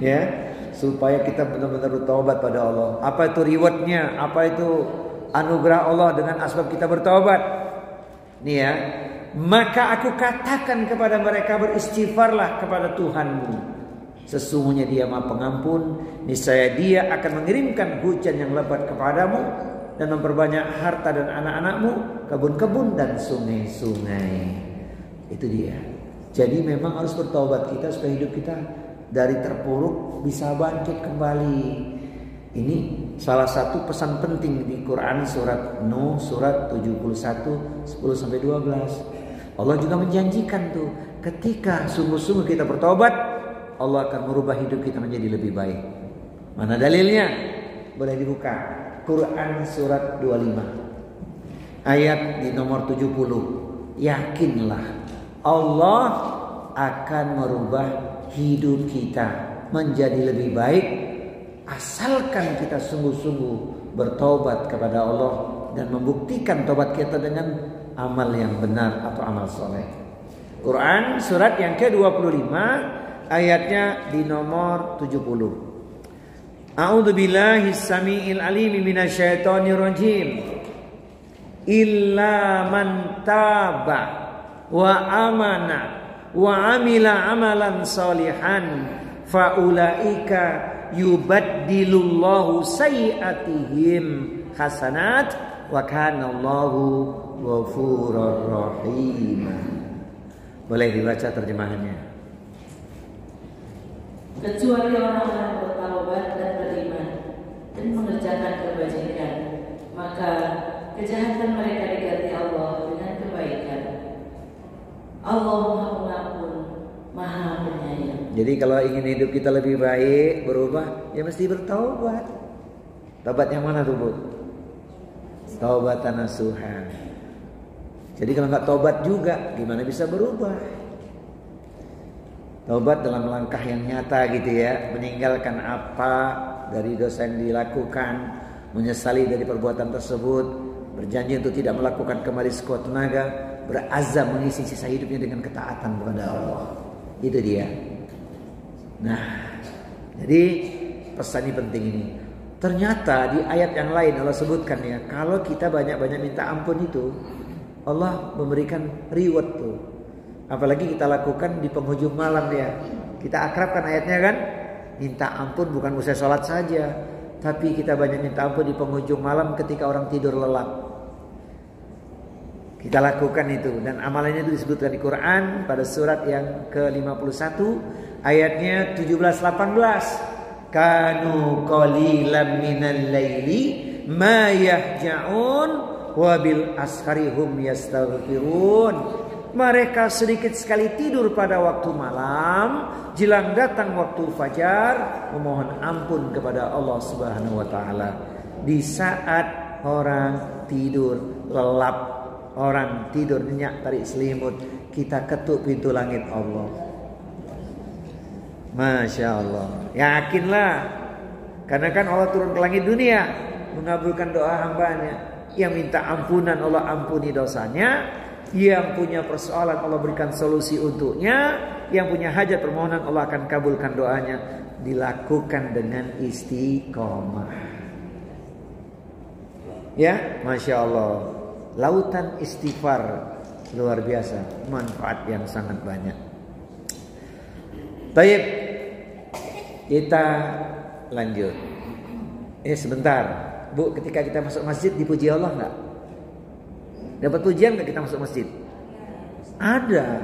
Ya, supaya kita benar-benar bertaubat pada Allah. Apa itu rewardnya? Apa itu anugerah Allah dengan asbab kita bertaubat? Nih ya, maka aku katakan kepada mereka, beristighfarlah kepada Tuhanmu. Sesungguhnya Dia Maha Pengampun. Niscaya Dia akan mengirimkan hujan yang lebat kepadamu dan memperbanyak harta dan anak-anakmu, kebun-kebun dan sungai-sungai. Itu dia. Jadi memang harus bertaubat kita supaya hidup kita dari terpuruk bisa bangkit kembali. Ini salah satu pesan penting di Quran surat Nuh surat 71 10-12. Allah juga menjanjikan tuh ketika sungguh-sungguh kita bertobat, Allah akan merubah hidup kita menjadi lebih baik. Mana dalilnya? Boleh dibuka. Quran surat 25 ayat di nomor 70. Yakinlah Allah akan merubah hidup kita menjadi lebih baik asalkan kita sungguh-sungguh bertobat kepada Allah dan membuktikan tobat kita dengan amal yang benar atau amal soleh. Quran surat yang ke-25 ayatnya di nomor 70. A'udzu billahi samiil alim minasyaitonir rajim. Illa man taba wa amana wa amila amalan salihan fa ulaika yubaddilullahu sayyi'atihim hasanat wa kana Allahu ghafurur rahim. Boleh dibaca terjemahannya. Kecuali orang-orang bertaubat dan beriman dan mengerjakan kebajikan, maka kejahatan mereka diganti Allah dengan kebaikan. Allah Maha Pengampun, Maha Penyayang. Jadi kalau ingin hidup kita lebih baik, berubah, ya mesti bertaubat. Taubat yang mana tuh, Bu? Taubatan nasuha. Jadi kalau nggak taubat juga, gimana bisa berubah? Taubat dalam langkah yang nyata gitu ya, meninggalkan apa dari dosa yang dilakukan, menyesali dari perbuatan tersebut, berjanji untuk tidak melakukan kembali sekuat tenaga, berazam mengisi sisa hidupnya dengan ketaatan kepada Allah. Itu dia. Nah, jadi pesan ini penting ini. Ternyata di ayat yang lain Allah sebutkan ya, kalau kita banyak-banyak minta ampun itu, Allah memberikan reward tuh. Apalagi kita lakukan di penghujung malam ya. Kita akrabkan ayatnya kan, minta ampun bukan usai sholat saja, tapi kita banyak minta ampun di penghujung malam ketika orang tidur lelap. Kita lakukan itu, dan amalannya itu disebutkan di Quran pada surat yang ke-51 ayatnya 17-18. Kanu qalilan minal laili ma yahja'un wa bil asharihum yastaghfirun. Mereka sedikit sekali tidur pada waktu malam, jelang datang waktu fajar memohon ampun kepada Allah Subhanahu wa taala. Di saat orang tidur lelap, orang tidur nyenyak tarik selimut, kita ketuk pintu langit Allah. Masya Allah. Yakinlah, karena kan Allah turun ke langit dunia mengabulkan doa hambanya. Yang minta ampunan Allah ampuni dosanya, yang punya persoalan Allah berikan solusi untuknya, yang punya hajat permohonan Allah akan kabulkan doanya. Dilakukan dengan istiqomah. Ya, Masya Allah. Lautan istighfar luar biasa, manfaat yang sangat banyak. Baik, kita lanjut. Sebentar, Bu, ketika kita masuk masjid dipuji Allah enggak? Dapat pujian enggak kita masuk masjid? Ada.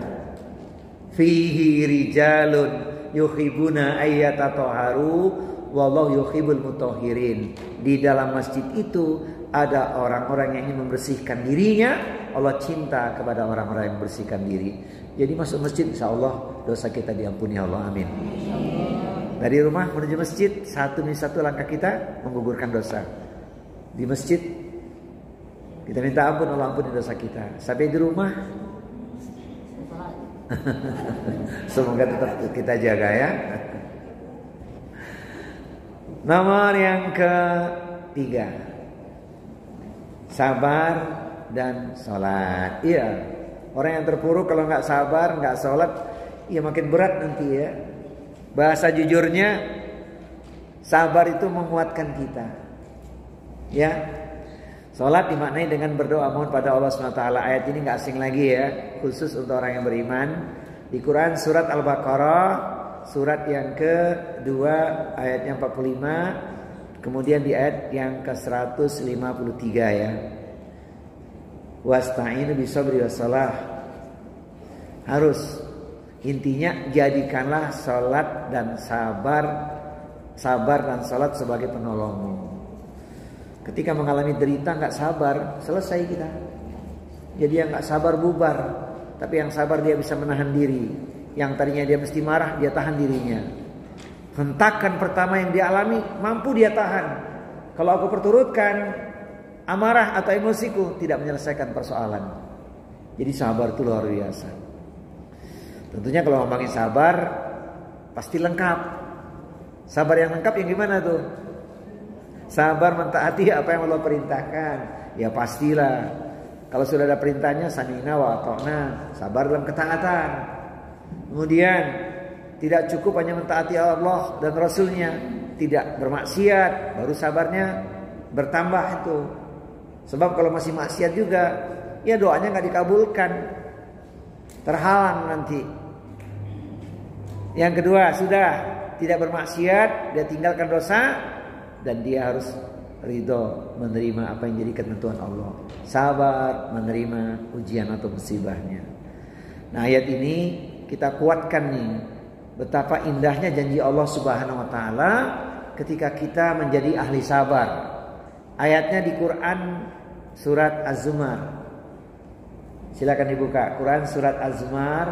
Fihi rijalun yuhibbuna ayyatataharu wallahu yuhibbul mutahhirin. Di dalam masjid itu ada orang-orang yang ingin membersihkan dirinya. Allah cinta kepada orang-orang yang membersihkan diri. Jadi masuk masjid insya Allah dosa kita diampuni Allah, amin. Dari rumah menuju masjid, satu demi satu langkah kita menggugurkan dosa. Di masjid kita minta ampun, Allah ampuni dosa kita. Sampai di rumah semoga tetap kita jaga ya. Nomor yang ketiga, sabar dan sholat. Iya, orang yang terpuruk kalau nggak sabar, nggak sholat, ya makin berat nanti ya. Bahasa jujurnya, sabar itu menguatkan kita. Ya, sholat dimaknai dengan berdoa mohon pada Allah SWT. Ayat ini nggak asing lagi ya, khusus untuk orang yang beriman. Di Quran surat Al-Baqarah, surat yang kedua ayatnya 45, kemudian di ayat yang ke-153 ya. Wasta'inu bisabri wassalah. Harus, intinya jadikanlah salat dan sabar dan salat sebagai penolongmu. Ketika mengalami derita nggak sabar, selesai kita. Jadi yang nggak sabar bubar, tapi yang sabar dia bisa menahan diri. Yang tadinya dia mesti marah, dia tahan dirinya. Hentakan pertama yang dia alami, mampu dia tahan. Kalau aku perturutkan amarah atau emosiku, tidak menyelesaikan persoalan. Jadi sabar itu luar biasa. Tentunya kalau ngomongin sabar, pasti lengkap. Sabar yang lengkap yang gimana tuh? Sabar mentaati apa yang Allah perintahkan. Ya pastilah. Kalau sudah ada perintahnya, sami'na wa ata'na, sabar dalam ketaatan. Kemudian tidak cukup hanya mentaati Allah dan Rasulnya, tidak bermaksiat, baru sabarnya bertambah itu. Sebab kalau masih maksiat juga, ya doanya nggak dikabulkan, terhalang nanti. Yang kedua, sudah tidak bermaksiat, dia tinggalkan dosa, dan dia harus ridho, menerima apa yang jadi ketentuan Allah. Sabar menerima ujian atau musibahnya. Nah, ayat ini kita kuatkan nih betapa indahnya janji Allah Subhanahu wa taala ketika kita menjadi ahli sabar. Ayatnya di Quran surat Az-Zumar. Silakan dibuka Quran surat Az-Zumar,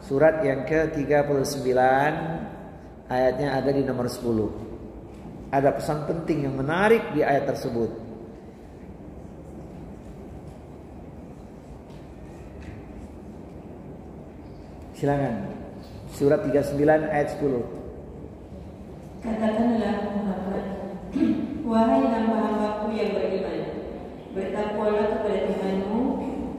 surat yang ke-39, ayatnya ada di nomor 10. Ada pesan penting yang menarik di ayat tersebut. Silakan. Surat 39 ayat 10. Katakanlah Muhammad, wahai hamba-hambaku yang beriman, bertakwalah kepada Tuhanmu.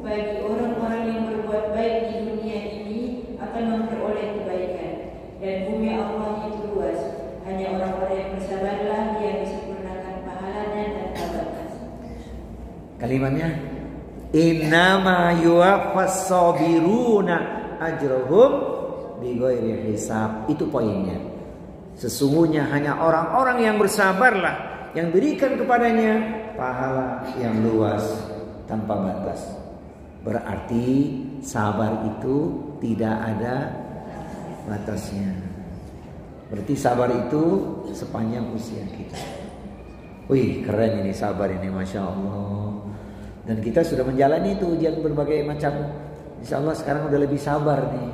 Bagi orang-orang yang berbuat baik di dunia ini akan memperoleh kebaikan, dan bumi Allah itu luas. Hanya orang-orang yang bersabarlah yang disempurnakan pahalanya tanpa batas. Kalimatnya, innama yuwaffas sabiruna ajrahum bighairi hisab. Itu poinnya. Sesungguhnya hanya orang-orang yang bersabarlah yang berikan kepadanya pahala yang luas tanpa batas. Berarti sabar itu tidak ada batasnya. Berarti sabar itu sepanjang usia kita. Wih, keren ini sabar ini, Masya Allah. Dan kita sudah menjalani itu ujian berbagai macam. Insya Allah sekarang udah lebih sabar nih.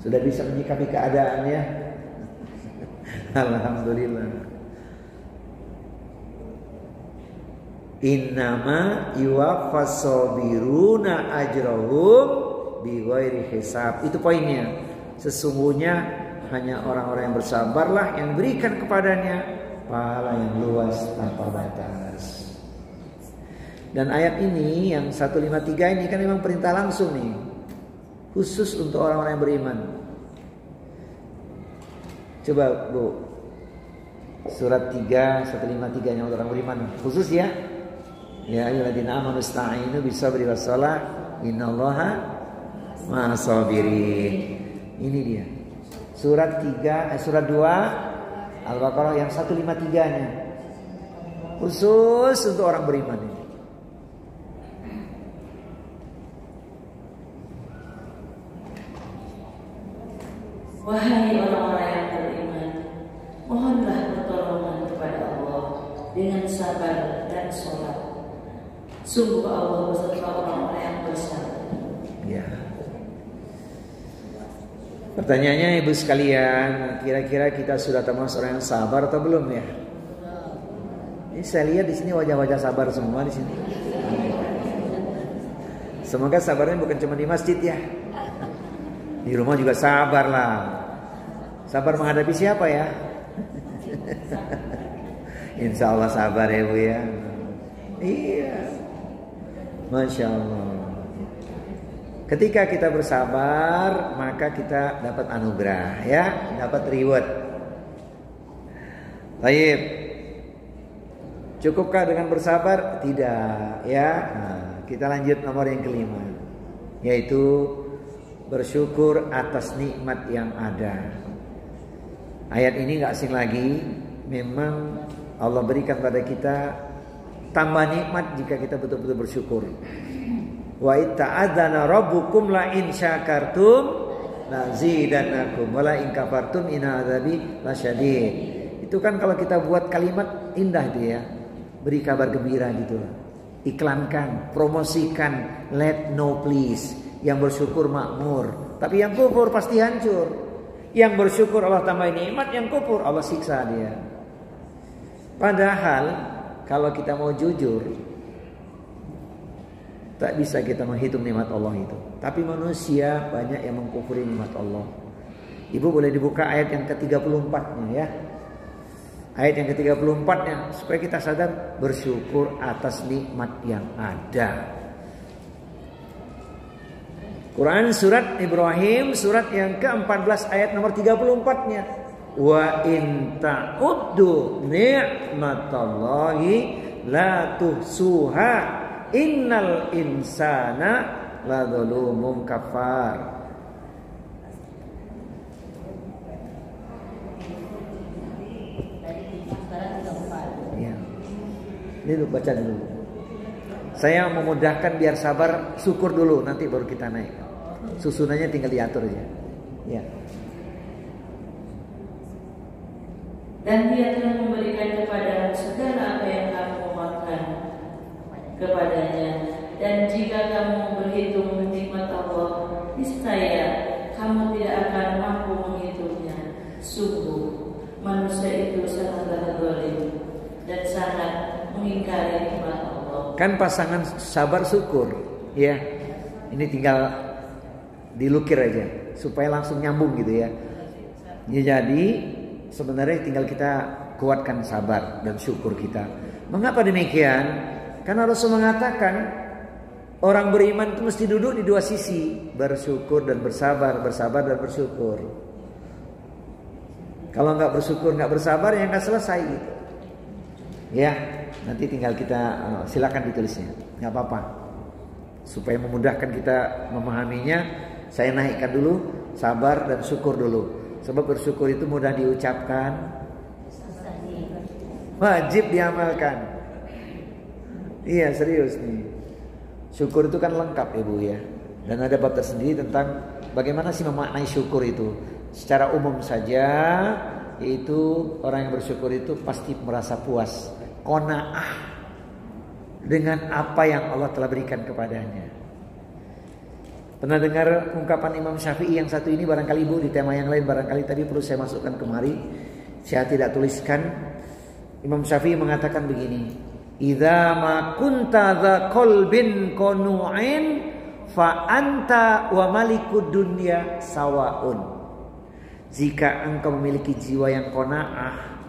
Sudah bisa menyikapi keadaan ya. Alhamdulillah. Innama yuwaffas sabiruna ajrahum bighairi hisab. Itu poinnya. Sesungguhnya hanya orang-orang yang bersabarlah yang berikan kepadanya pahala yang luas tanpa batas. Dan ayat ini yang 153 ini kan memang perintah langsung nih, khusus untuk orang-orang yang beriman. Coba Bu, surat 3 153 yang orang beriman khusus ya. Ya ayyuhalladzina amanu ista'inu bisabri wassalah innallaha ma'as sabirin. Ini dia. Surat 2 Al-Baqarah yang 153-nya. Khusus untuk orang beriman ini. Wahai orang-orang yang beriman, mohonlah pertolongan kepada Allah dengan sabar dan sholat. Sungguh Allah beserta orang-orang yang bersabar. Ya. Pertanyaannya ibu sekalian, kira-kira kita sudah termasuk orang yang sabar atau belum ya? Ini saya lihat di sini wajah-wajah sabar semua di sini. Semoga sabarnya bukan cuma di masjid ya. Di rumah juga sabar lah. Sabar menghadapi siapa ya? Insya Allah sabar ya Bu ya. Iya. Masya Allah. Ketika kita bersabar, maka kita dapat anugerah ya, dapat reward. Baik. Cukupkah dengan bersabar? Tidak ya. Nah, kita lanjut nomor yang kelima, yaitu bersyukur atas nikmat yang ada. Ayat ini gak asing lagi. Memang Allah berikan pada kita tambah nikmat jika kita betul-betul bersyukur. Wa itta'adzana rabbukum la in syakartum la zidannakum wa la in kafartum inna adzabi lasyadid. Itu kan kalau kita buat kalimat indah dia, beri kabar gembira gitu. Iklankan, promosikan, let no please. Yang bersyukur makmur, tapi yang kufur pasti hancur. Yang bersyukur Allah tambah nikmat, yang kufur Allah siksa dia. Padahal kalau kita mau jujur, tak bisa kita menghitung nikmat Allah itu. Tapi manusia banyak yang mengkufuri nikmat Allah. Ibu boleh dibuka ayat yang ke-34-nya ya. Ayat yang ke-34-nya supaya kita sadar bersyukur atas nikmat yang ada. Quran surat Ibrahim surat yang ke-14 ayat nomor 34-nya. Wa in ta'uddu ni'matallahi la tuhsuha innal insana ladzalumun kafar. Ya. Ini baca dulu. Saya memudahkan biar sabar, syukur dulu, nanti baru kita naik. Susunannya tinggal diatur aja. Ya. Dan Dia telah memberikan kepada segala apa yang kamu mohonkan kepadanya. Dan jika kamu berhitung nikmat Allah, niscaya kamu tidak akan mampu menghitungnya. Sungguh manusia itu sangatlah zalim dan sangat mengingkari nikmat Allah. Kan pasangan sabar syukur, ya. Ini tinggal dilukir aja supaya langsung nyambung gitu ya. Ya, jadi sebenarnya tinggal kita kuatkan sabar dan syukur kita. Mengapa demikian? Karena Rasul mengatakan orang beriman itu mesti duduk di dua sisi, bersyukur dan bersabar, bersabar dan bersyukur. Kalau nggak bersyukur, nggak bersabar, ya nggak selesai gitu. Ya, nanti tinggal kita silakan ditulisnya, nggak apa-apa. Supaya memudahkan kita memahaminya, saya naikkan dulu sabar dan syukur dulu. Sebab bersyukur itu mudah diucapkan, wajib diamalkan. Iya, serius nih. Syukur itu kan lengkap Ibu ya. Dan ada bab tersendiri tentang bagaimana sih memaknai syukur itu. Secara umum saja, yaitu orang yang bersyukur itu pasti merasa puas, qanaah dengan apa yang Allah telah berikan kepadanya. Pernah dengar ungkapan Imam Syafi'i yang satu ini barangkali Ibu, di tema yang lain barangkali tadi perlu saya masukkan kemari. Saya tidak tuliskan. Imam Syafi'i mengatakan begini, "Idza ma kunta dza qalbin qanu'in fa anta wa malikud dunya sawaun." Jika engkau memiliki jiwa yang qanaah,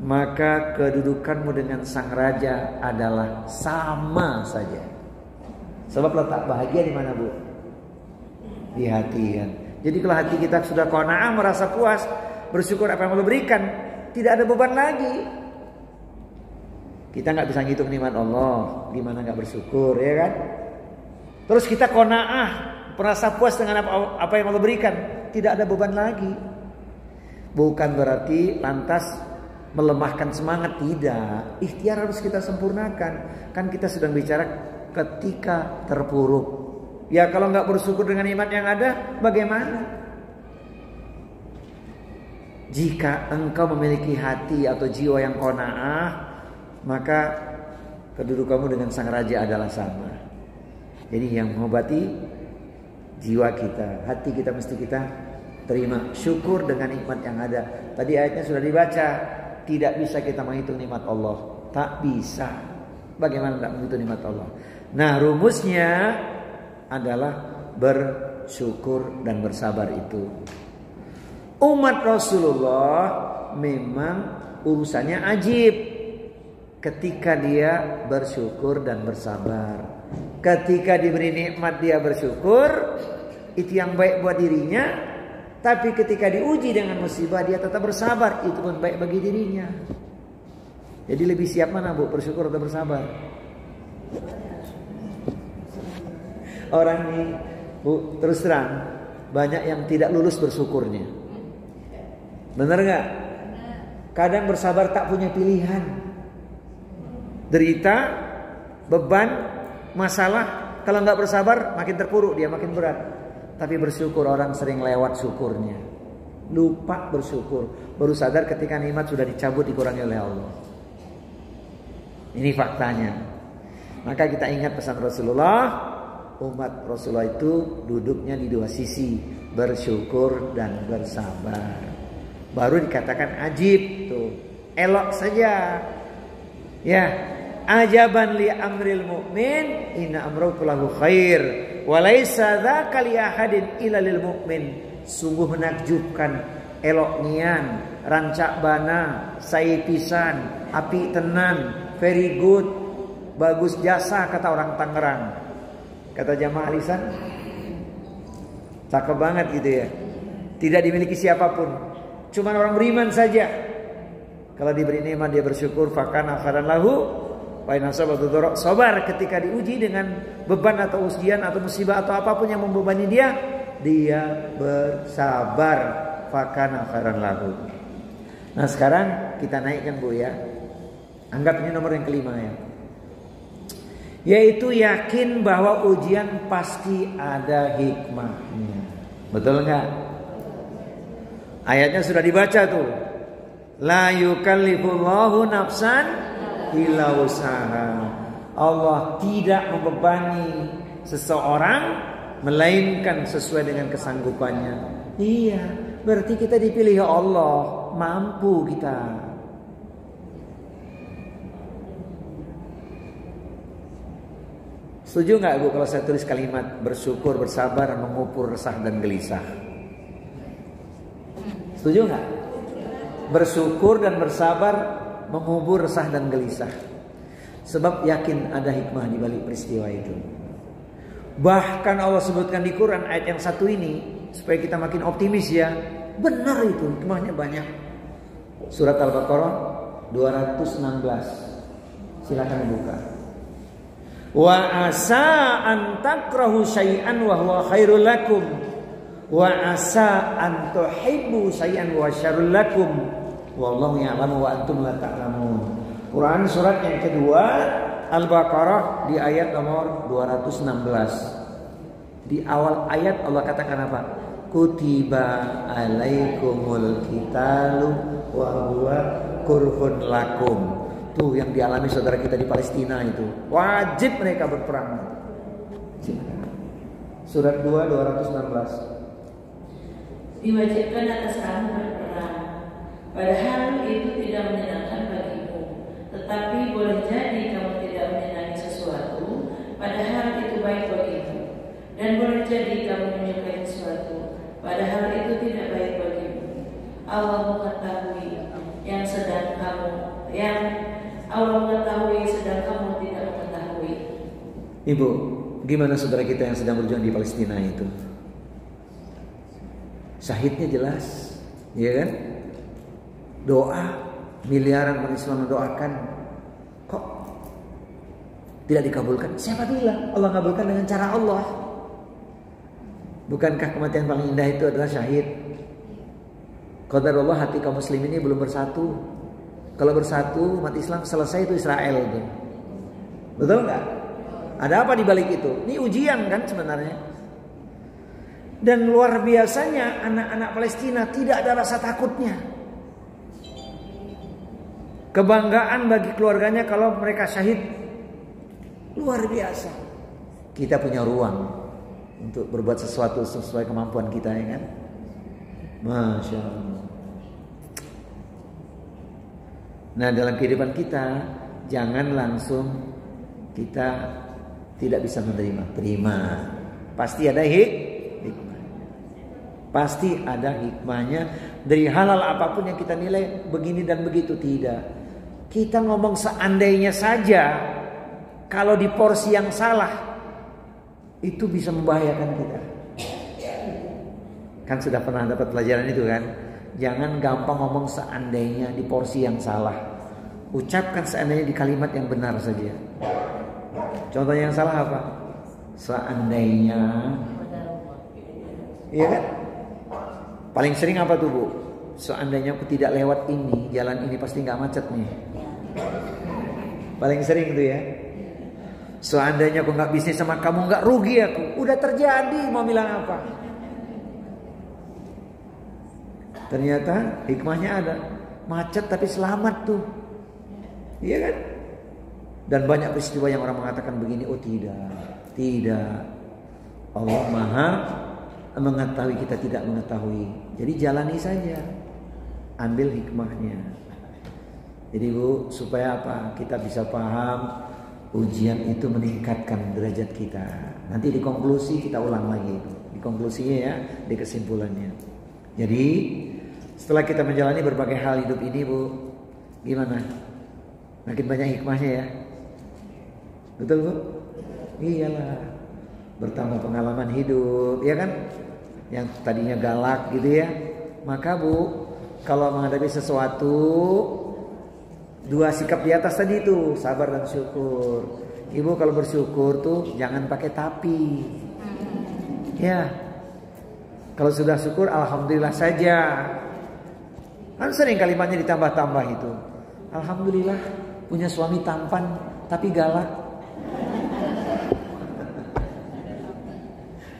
maka kedudukanmu dengan sang raja adalah sama saja. Sebab letak bahagia di mana, Bu? Di hati kan. Jadi kalau hati kita sudah qanaah, merasa puas, bersyukur apa yang Allah berikan, tidak ada beban lagi. Kita nggak bisa ngitung nikmat Allah, gimana nggak bersyukur, ya kan? Terus kita qanaah, merasa puas dengan apa yang Allah berikan, tidak ada beban lagi. Bukan berarti lantas melemahkan semangat, tidak. Ikhtiar harus kita sempurnakan. Kan kita sedang bicara ketika terpuruk. Ya kalau nggak bersyukur dengan nikmat yang ada, bagaimana? Jika engkau memiliki hati atau jiwa yang qanaah, maka kedudukanmu dengan sang raja adalah sama. Jadi yang mengobati jiwa kita, hati kita mesti kita terima, syukur dengan nikmat yang ada. Tadi ayatnya sudah dibaca, tidak bisa kita menghitung nikmat Allah, tak bisa. Bagaimana tidak menghitung nikmat Allah? Nah, rumusnya adalah bersyukur dan bersabar itu. Umat Rasulullah memang urusannya ajib ketika dia bersyukur dan bersabar. Ketika diberi nikmat dia bersyukur, itu yang baik buat dirinya. Tapi ketika diuji dengan musibah dia tetap bersabar, itu pun baik bagi dirinya. Jadi lebih siap mana, Bu, bersyukur atau bersabar? Orang ini, Bu, terus terang banyak yang tidak lulus bersyukurnya. Benar gak? Kadang bersabar tak punya pilihan. Derita, beban, masalah. Kalau gak bersabar makin terpuruk, dia makin berat. Tapi bersyukur orang sering lewat syukurnya, lupa bersyukur, baru sadar ketika nikmat sudah dicabut, dikurangi oleh Allah. Ini faktanya. Maka kita ingat pesan Rasulullah, umat Rasulullah itu duduknya di dua sisi, bersyukur dan bersabar. Baru dikatakan ajib tuh, elok saja. Ya, ajaban li amril mu'min, inna amrahu kullahu khair. Walaysa dzaka li ahadin illa lil mu'min. Sungguh menakjubkan, elok nian, rancak bana, sai pisan, api tenan, very good, bagus jasa kata orang Tangerang. Kata jamaah lisan, cakep banget gitu ya. Tidak dimiliki siapapun, cuma orang beriman saja. Kalau diberi nikmat dia bersyukur, fakana khairan lahu. Sabar ketika diuji dengan beban atau ujian atau musibah atau apapun yang membebani dia bersabar, fakana khairan lahu. Nah sekarang kita naikkan, Bu ya. Anggap ini nomor yang kelima ya. Yaitu yakin bahwa ujian pasti ada hikmahnya. Betul nggak? Ayatnya sudah dibaca tuh. La yukallifullahu nafsan illa wus'aha. Allah tidak membebani seseorang melainkan sesuai dengan kesanggupannya. Iya, berarti kita dipilih Allah, mampu kita. Setuju nggak Bu kalau saya tulis kalimat bersyukur, bersabar, mengupur resah dan gelisah? Setuju nggak? Bersyukur dan bersabar, mengubur resah dan gelisah. Sebab yakin ada hikmah di balik peristiwa itu. Bahkan Allah sebutkan di Quran ayat yang satu ini supaya kita makin optimis ya. Benar itu, hikmahnya banyak. Surat Al-Baqarah 216. Silakan dibuka. Wa asa an takrahu syai'an wa huwa khairul lakum wa asa an tuhibbu syai'an wa syarrul lakum wallahu ya'lamu wa antum la ta'lamun. Quran surat yang kedua Al-Baqarah di ayat nomor 216. Di awal ayat Allah katakan apa? Kutiba alaikumul qitalu wa huwa kurhun lakum. Tuh yang dialami saudara kita di Palestina itu. Wajib mereka berperang. Surat 2 216. Diwajibkan atas kamu berperang. Padahal itu tidak menyenangkan bagimu. Tetapi boleh jadi kamu tidak menyenangi sesuatu, padahal itu baik bagimu. Dan boleh jadi kamu menyukai sesuatu, padahal itu tidak baik bagimu. Allah mengetahui Allah mengetahui sedang kamu tidak mengetahui. Ibu, gimana saudara kita yang sedang berjuang di Palestina itu? Syahidnya jelas, ya kan? Doa miliaran umat Islam mendoakan, kok tidak dikabulkan? Siapa bilang Allah kabulkan dengan cara Allah? Bukankah kematian paling indah itu adalah syahid? Qadarullah, hati kaum muslim ini belum bersatu. Kalau bersatu umat Islam selesai itu Israel itu. Betul nggak? Ada apa di balik itu? Ini ujian kan sebenarnya. Dan luar biasanya anak-anak Palestina tidak ada rasa takutnya. Kebanggaan bagi keluarganya kalau mereka syahid luar biasa. Kita punya ruang untuk berbuat sesuatu sesuai kemampuan kita, ya kan? Masya Allah. Nah, dalam kehidupan kita jangan langsung kita tidak bisa menerima. Terima. Pasti ada hikmah. Pasti ada hikmahnya. Dari halal apapun yang kita nilai begini dan begitu, tidak. Kita ngomong seandainya saja, kalau di porsi yang salah itu bisa membahayakan kita. Kan sudah pernah dapat pelajaran itu kan? Jangan gampang ngomong seandainya di porsi yang salah. Ucapkan seandainya di kalimat yang benar saja. Contohnya yang salah apa? Seandainya. Iya kan? Paling sering apa tuh Bu? Seandainya aku tidak lewat ini, jalan ini pasti gak macet nih. Paling sering tuh ya. Seandainya aku gak bisnis sama kamu, gak rugi aku. Udah terjadi, mau bilang apa? Ternyata hikmahnya ada. Macet tapi selamat tuh. Iya kan? Dan banyak peristiwa yang orang mengatakan begini. Oh tidak. Tidak. Allah Maha mengetahui, kita tidak mengetahui. Jadi jalani saja. Ambil hikmahnya. Jadi Bu, supaya apa? Kita bisa paham ujian itu meningkatkan derajat kita. Nanti di konklusi kita ulang lagi. Di konklusinya ya, di kesimpulannya. Jadi setelah kita menjalani berbagai hal hidup ini Bu, gimana? Makin banyak hikmahnya ya. Betul Bu? Iyalah. Bertambah pengalaman hidup, ya kan? Yang tadinya galak gitu ya. Maka Bu, kalau menghadapi sesuatu, dua sikap di atas tadi itu, sabar dan syukur. Ibu kalau bersyukur tuh jangan pakai tapi. Ya. Kalau sudah syukur alhamdulillah saja. Kan sering kalimatnya ditambah-tambah itu. Alhamdulillah punya suami tampan tapi galak.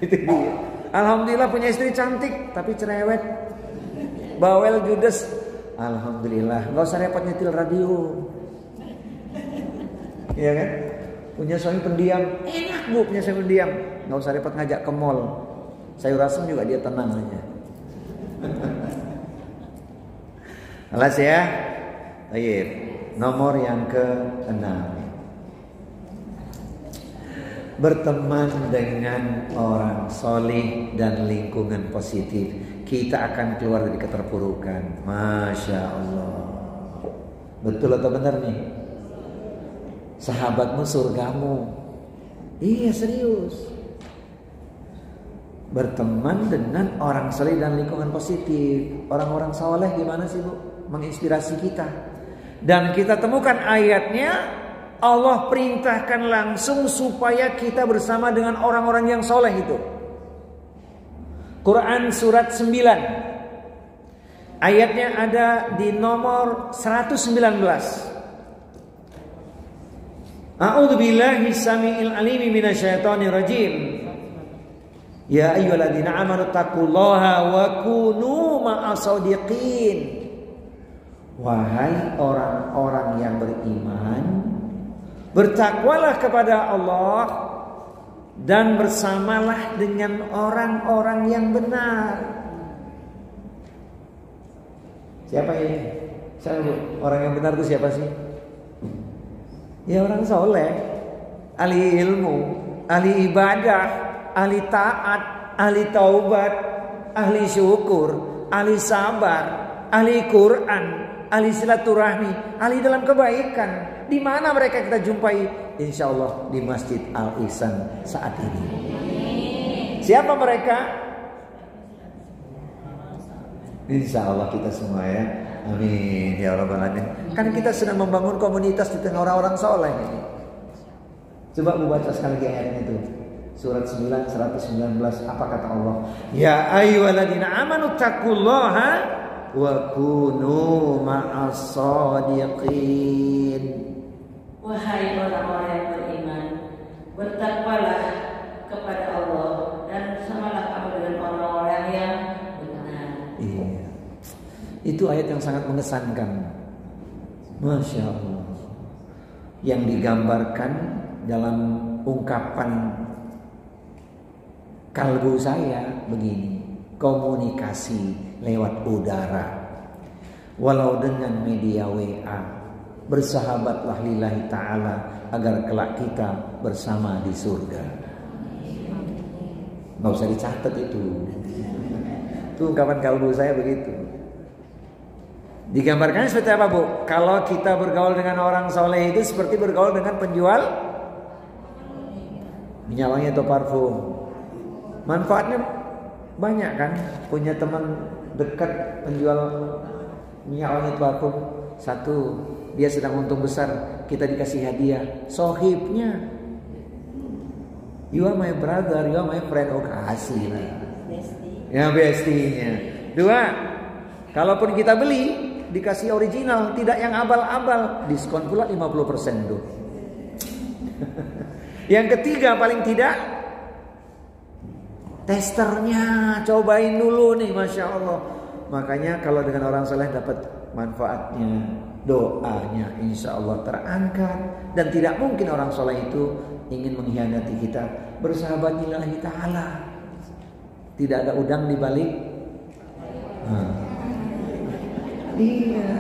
Itu dia. Alhamdulillah punya istri cantik tapi cerewet, bawel, judes. Alhamdulillah, nggak usah repot nyetil radio. Iya kan? Punya suami pendiam, enak bu punya suami pendiam, nggak usah repot ngajak ke mall. Sayur asem juga dia tenang aja. Alas ya. Baik. Nomor yang ke-6. Berteman dengan orang solih dan lingkungan positif, kita akan keluar dari keterpurukan. Masya Allah. Betul atau benar nih? Sahabatmu surgamu. Iya serius. Berteman dengan orang soleh dan lingkungan positif. Orang-orang soleh gimana sih bu? Menginspirasi kita. Dan kita temukan ayatnya, Allah perintahkan langsung supaya kita bersama dengan orang-orang yang soleh itu. Quran surat 9. Ayatnya ada di nomor 119. A'udzubillahi samiil alimi minasyaitonir rajim. Ya ayyuhalladzina amanu taqullaha wa kunu ma'as-shadiqin. Wahai orang-orang yang beriman, bertakwalah kepada Allah dan bersamalah dengan orang-orang yang benar. Siapa ini? Siapa orang yang benar itu siapa sih? Ya orang soleh, ahli ilmu, ahli ibadah, ahli taat, ahli taubat, ahli syukur, ahli sabar, ahli Quran, ahli silaturahmi, ahli dalam kebaikan. Di mana mereka kita jumpai? Insya Allah di Masjid Al-Ihsan saat ini. Siapa mereka? Insya Allah kita semua ya. Amin ya Rabbal Alamin. Kan kita sedang membangun komunitas di tengah orang-orang soleh ini. Coba Bu baca sekali lagi ayatnya itu. Surat 9 119. Apa kata Allah? Ya ayyuhalladzina amanu taqullaha wa kunu ma'as-shadiqin. Wahai orang-orang yang beriman, bertakwalah kepada Allah dan bersamalah kamu dengan orang-orang yang benar. Iya. Itu ayat yang sangat mengesankan. Masya Allah. Yang digambarkan dalam ungkapan kalbu saya begini. Komunikasi lewat udara, walau dengan media WA. Bersahabatlah lillahi ta'ala agar kelak kita bersama di surga. Gak usah dicatat itu. Itu ungkapan kalbu saya begitu. Digambarkan seperti apa bu? Kalau kita bergaul dengan orang soleh itu seperti bergaul dengan penjual minyak wangi atau parfum. Manfaatnya banyak kan? Punya teman dekat penjual minyak wangi atau parfum. Satu, dia sedang untung besar, kita dikasih hadiah. Sohibnya, you are my brother, you are my friend. Oh kasih lah. Ya bestinya. Dua, kalaupun kita beli dikasih original, tidak yang abal-abal, diskon pula 50% tuh. Yang ketiga paling tidak testernya, cobain dulu nih, Masya Allah. Makanya kalau dengan orang soleh dapat manfaatnya, doanya insya Allah terangkat. Dan tidak mungkin orang soleh itu ingin mengkhianati kita. Bersahabat lillahi ta'ala, tidak ada udang di balik. Iya.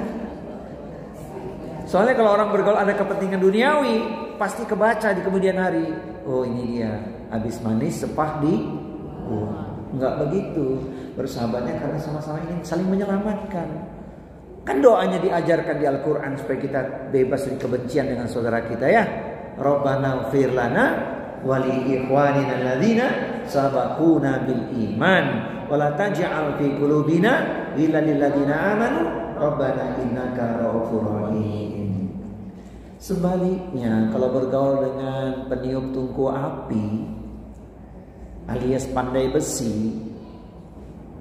Soalnya kalau orang bergaul ada kepentingan duniawi, pasti kebaca di kemudian hari. Oh ini dia, habis manis sepah di. Oh, enggak begitu. Bersahabatnya karena sama-sama ingin saling menyelamatkan. Kan doanya diajarkan di Al-Quran supaya kita bebas dari kebencian dengan saudara kita ya. Rabbana ighfir lana wa li ikhwanina alladzina sabaquna bil iman wa la taj'al fi qulubina ghillan lil ladzina amanu Rabbana innaka ra'ufur rahim. Sebaliknya kalau bergaul dengan peniup tungku api alias pandai besi,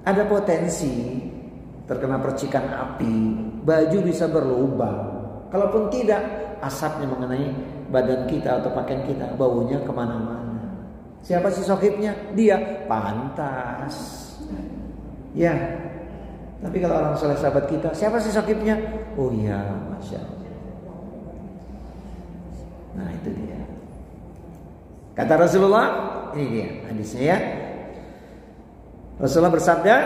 ada potensi terkena percikan api, baju bisa berlubang. Kalaupun tidak, asapnya mengenai badan kita atau pakaian kita, baunya kemana-mana. Siapa sih sohibnya? Dia. Pantas. Ya. Tapi kalau orang soleh sahabat kita, siapa sih sohibnya? Oh iya, Masya Allah. Nah itu dia. Kata Rasulullah, ini dia hadisnya ya. Rasulullah bersabda,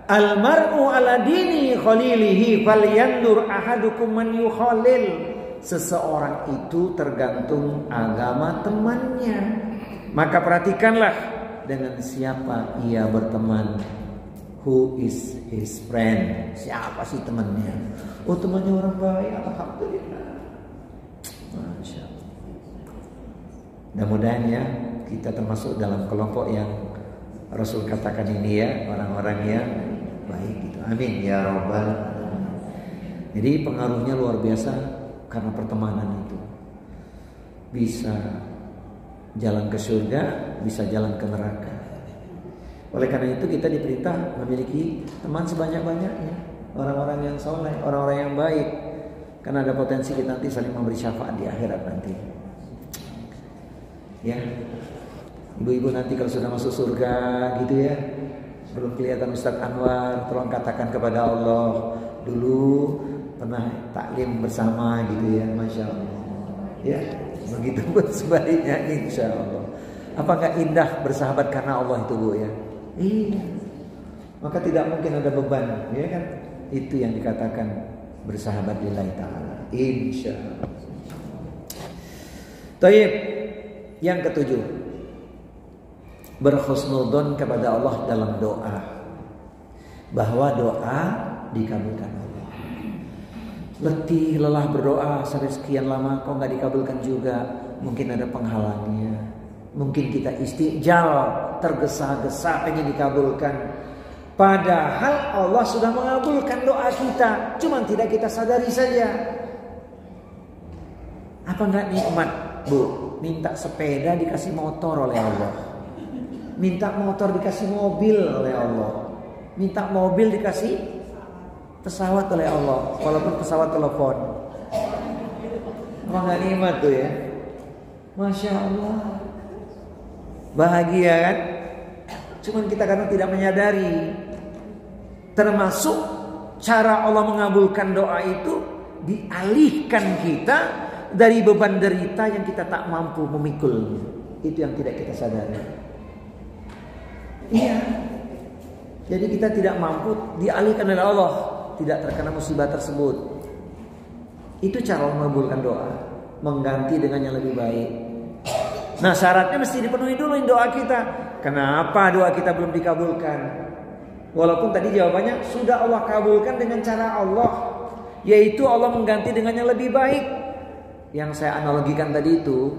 Al-mar'u ala dini khalilihi falyandur ahadukum man yukhalil. Seseorang itu tergantung agama temannya. Maka perhatikanlah dengan siapa ia berteman. Who is his friend? Siapa sih temannya? Oh, temannya orang baik, alhamdulillah. Masya Allah. Mudah-mudahan ya kita termasuk dalam kelompok yang Rasul katakan ini ya, orang-orang yang baik gitu. Amin ya Rabbal alamin. Jadi pengaruhnya luar biasa karena pertemanan itu. Bisa jalan ke surga, bisa jalan ke neraka. Oleh karena itu kita diperintah memiliki teman sebanyak-banyaknya, orang-orang yang soleh, orang-orang yang baik. Karena ada potensi kita nanti saling memberi syafaat di akhirat nanti. Ya, ibu-ibu nanti kalau sudah masuk surga gitu ya, belum kelihatan Ustadz Anwar, tolong katakan kepada Allah, dulu pernah taklim bersama gitu ya, Masya Allah. Ya, begitu pun sebaliknya, insya Allah. Apakah indah bersahabat karena Allah itu Bu ya? Iya. Maka tidak mungkin ada beban, ya kan? Itu yang dikatakan bersahabat lillahi ta'ala, insya Allah. Taib. Yang ketujuh, berhusnudzon kepada Allah dalam doa, bahwa doa dikabulkan Allah. Letih lelah berdoa sampai sekian lama kok nggak dikabulkan juga, mungkin ada penghalangnya. Mungkin kita istijal, tergesa-gesa pengen dikabulkan, padahal Allah sudah mengabulkan doa kita, cuman tidak kita sadari saja. Apa nggak nikmat Bu? Minta sepeda dikasih motor oleh Allah, minta motor dikasih mobil oleh Allah, minta mobil dikasih pesawat oleh Allah, walaupun pesawat telepon. Apa nggak nikmat tuh ya? Masya Allah, bahagia kan? Cuman kita karena tidak menyadari. Termasuk cara Allah mengabulkan doa itu, dialihkan kita dari beban derita yang kita tak mampu memikul. Itu yang tidak kita sadari. Iya. Jadi kita tidak mampu, dialihkan oleh Allah, tidak terkena musibah tersebut. Itu cara mengabulkan doa, mengganti dengan yang lebih baik. Nah, syaratnya mesti dipenuhi dulu doa kita. Kenapa doa kita belum dikabulkan? Walaupun tadi jawabannya sudah Allah kabulkan dengan cara Allah, yaitu Allah mengganti dengan yang lebih baik. Yang saya analogikan tadi itu,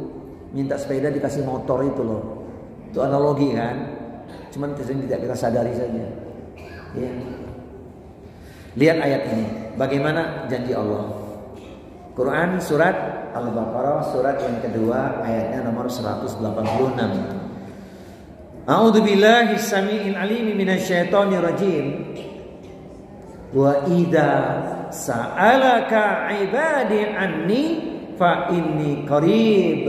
minta sepeda dikasih motor itu loh. Itu analogi kan? Cuman tidak kita sadari saja. Ya. Lihat ayat ini, bagaimana janji Allah. Quran surat Al-Baqarah surat yang kedua ayatnya nomor 186. A'udzubillahi samii'il 'aliim minasyaitonir rajim. Wa idza sa'alaka 'ibadi 'anni fa inni qarib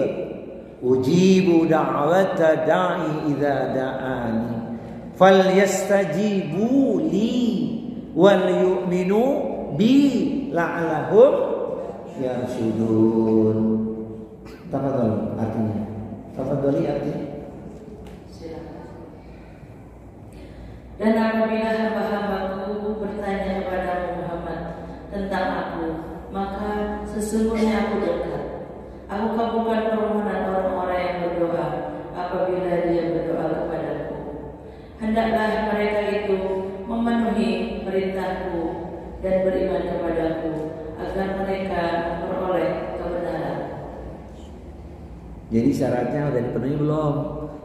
ujibu da'wata da'i idza da'ani falyastajibu li wal yu'minu bi la'allahum yarshudun. Tafadhol artinya. Tafadholi artinya. Dan apabila hamba-hambaku bertanya kepada Muhammad tentang aku, maka sesungguhnya aku dekat. Aku kabulkan permohonan orang-orang yang berdoa apabila dia berdoa kepadaku. Hendaklah mereka itu memenuhi perintahku dan beriman kepadaku agar mereka memperoleh kebenaran. Jadi syaratnya sudah dipenuhi belum?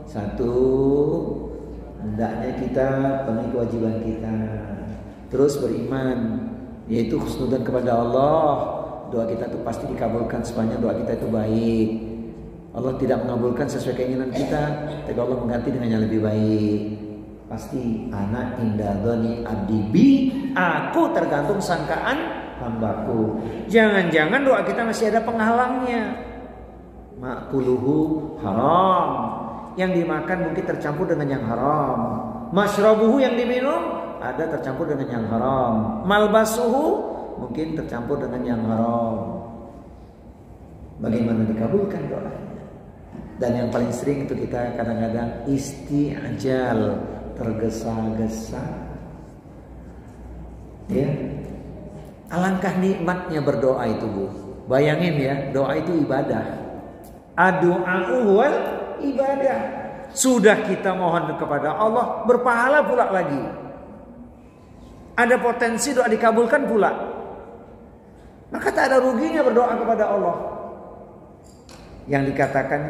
Satu, hendaknya kita penuhi kewajiban kita. Terus beriman, yaitu husnudzon kepada Allah. Doa kita itu pasti dikabulkan sepanjang doa kita itu baik. Allah tidak mengabulkan sesuai keinginan kita, tapi Allah mengganti dengan yang lebih baik. Pasti anak inda dzani abdi bi, aku tergantung sangkaan hambaku. Jangan-jangan doa kita masih ada penghalangnya. Ma'kuluhu haram, yang dimakan mungkin tercampur dengan yang haram. Masyrabuhu yang diminum ada tercampur dengan yang haram. Malbasuhu mungkin tercampur dengan yang haram. Bagaimana dikabulkan doanya? Dan yang paling sering itu kita kadang-kadang isti'jal, tergesa-gesa. Ya. Alangkah nikmatnya berdoa itu, Bu. Bayangin ya, doa itu ibadah. Adu'a'u wal ibadah. Sudah kita mohon kepada Allah, berpahala pula lagi. Ada potensi doa dikabulkan pula. Maka tak ada ruginya berdoa kepada Allah. Yang dikatakan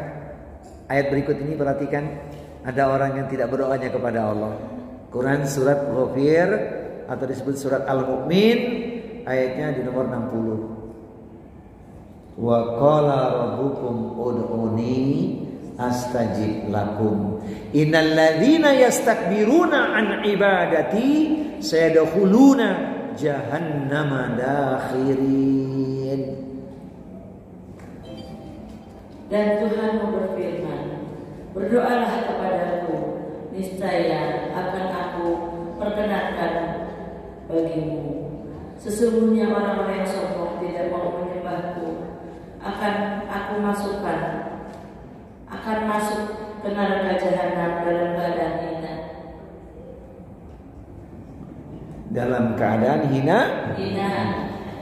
ayat berikut ini, perhatikan, ada orang yang tidak berdoanya kepada Allah. Quran surat Ghafir atau disebut surat Al-Mu'min, ayatnya di nomor 60. Wa qala rabbukum ud'uni astajib lakum innal ladzina yastakbiruna an ibadati sayadkhuluna jahannama dakhirin. Dan Tuhanmu berfirman, berdoalah kepadaku, niscaya akan aku perkenankan bagimu. Sesungguhnya orang-orang yang sombong tidak mau menyembahku akan aku masukkan, akan masuk ke neraka jahanam dalam keadaan hina. Dalam keadaan hina?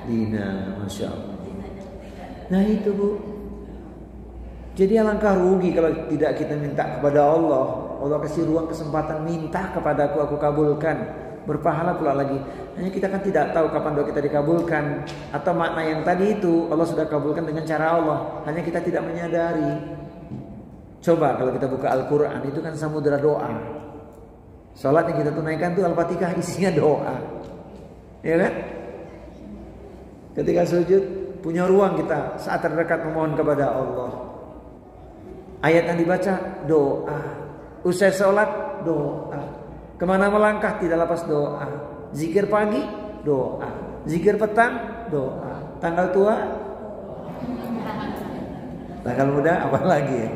Hina, Masya Allah. Nah itu, Bu. Jadi alangkah rugi kalau tidak kita minta kepada Allah. Allah kasih ruang kesempatan, minta kepadaku, aku kabulkan. Berpahala pula lagi. Hanya kita kan tidak tahu kapan doa kita dikabulkan, atau makna yang tadi itu Allah sudah kabulkan dengan cara Allah, hanya kita tidak menyadari. Coba kalau kita buka Al-Quran, itu kan samudera doa. Salat yang kita tunaikan itu Al-Fatihah isinya doa, ya kan? Ketika sujud punya ruang kita saat terdekat memohon kepada Allah. Ayat yang dibaca doa, usai sholat doa, kemana melangkah tidak lepas doa. Zikir pagi doa, zikir petang doa, tanggal tua, tanggal muda apa lagi ya?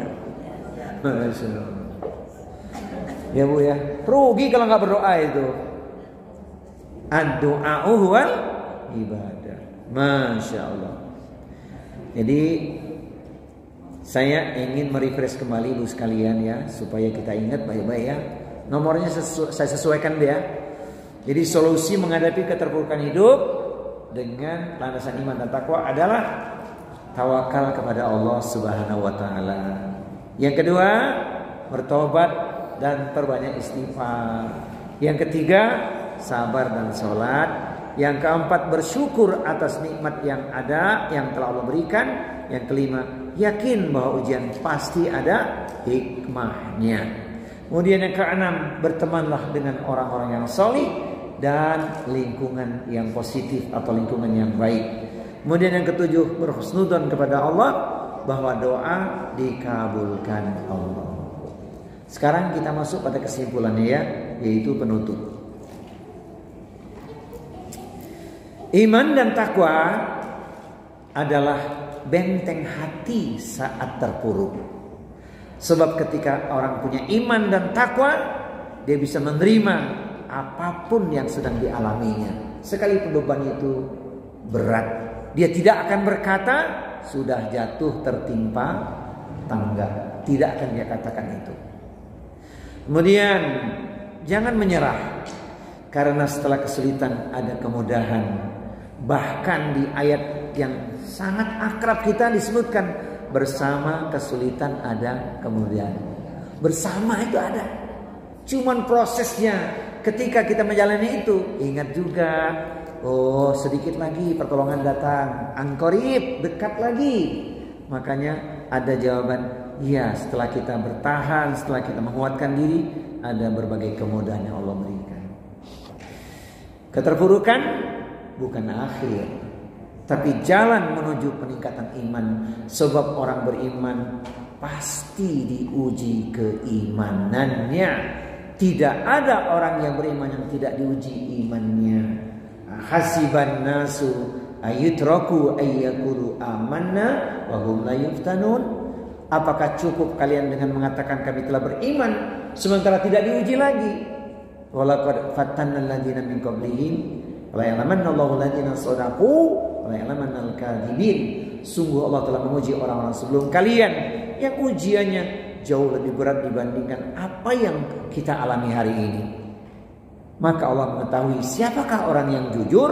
Ya Bu ya, rugi kalau nggak berdoa itu. Ad-du'a'u wal ibadah. Masya Allah. Jadi saya ingin merefresh kembali Bu sekalian ya, supaya kita ingat baik-baik ya. Nomornya saya sesuaikan dia. Jadi solusi menghadapi keterpurukan hidup dengan landasan iman dan takwa adalah tawakal kepada Allah Subhanahu wa taala. Yang kedua, bertobat dan perbanyak istighfar. Yang ketiga, sabar dan sholat. Yang keempat, bersyukur atas nikmat yang ada, yang telah Allah berikan. Yang kelima, yakin bahwa ujian pasti ada hikmahnya. Kemudian yang keenam, bertemanlah dengan orang-orang yang solih dan lingkungan yang positif atau lingkungan yang baik. Kemudian yang ketujuh, berhusnudzon kepada Allah bahwa doa dikabulkan Allah. Sekarang kita masuk pada kesimpulannya ya, yaitu penutup. Iman dan takwa adalah benteng hati saat terpuruk. Sebab ketika orang punya iman dan takwa, dia bisa menerima apapun yang sedang dialaminya, sekalipun beban itu berat. Dia tidak akan berkata sudah jatuh tertimpa tangga, tidak akan dia katakan itu. Kemudian jangan menyerah, karena setelah kesulitan ada kemudahan. Bahkan di ayat yang sangat akrab kita disebutkan, bersama kesulitan ada kemudahan. Bersama itu ada, cuman prosesnya. Ketika kita menjalani itu, ingat juga, oh sedikit lagi pertolongan datang, angkorib, dekat lagi. Makanya ada jawaban, ya setelah kita bertahan, setelah kita menguatkan diri, ada berbagai kemudahan yang Allah berikan. Keterpurukan bukan akhir, tapi jalan menuju peningkatan iman. Sebab orang beriman pasti diuji keimanannya. Tidak ada orang yang beriman yang tidak diuji imannya. Hasiban nasu ayutraku ayyakulu amanna wa hum la yuftanun. Apakah cukup kalian dengan mengatakan kami telah beriman sementara tidak diuji lagi? Walaqad fatanna alladziina min qablihim wa ya'lamanna Allahu alladziina shadaqu wa ya'lamanna al-kadzibin. Sungguh Allah telah menguji orang-orang sebelum kalian yang ujiannya jauh lebih berat dibandingkan apa yang kita alami hari ini. Maka Allah mengetahui siapakah orang yang jujur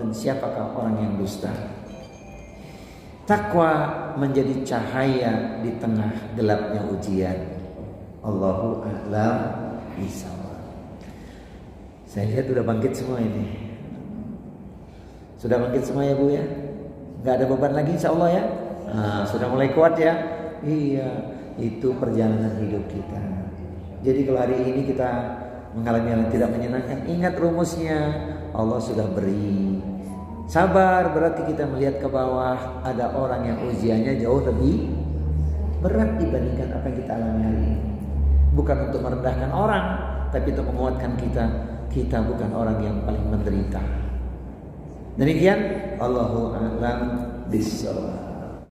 dan siapakah orang yang dusta. Takwa menjadi cahaya di tengah gelapnya ujian. Allahu a'lam bishawab. Saya lihat sudah bangkit semua ini. Sudah bangkit semua ya Bu ya? Gak ada beban lagi insya Allah ya? Sudah mulai kuat ya? Iya, itu perjalanan hidup kita. Jadi kalau hari ini kita mengalami yang tidak menyenangkan, ingat rumusnya. Allah sudah beri. Sabar, berarti kita melihat ke bawah, ada orang yang ujiannya jauh lebih berat dibandingkan apa yang kita alami hari ini. Bukan untuk merendahkan orang, tapi untuk menguatkan kita bukan orang yang paling menderita. Demikian, Allahu a'lam bishawab.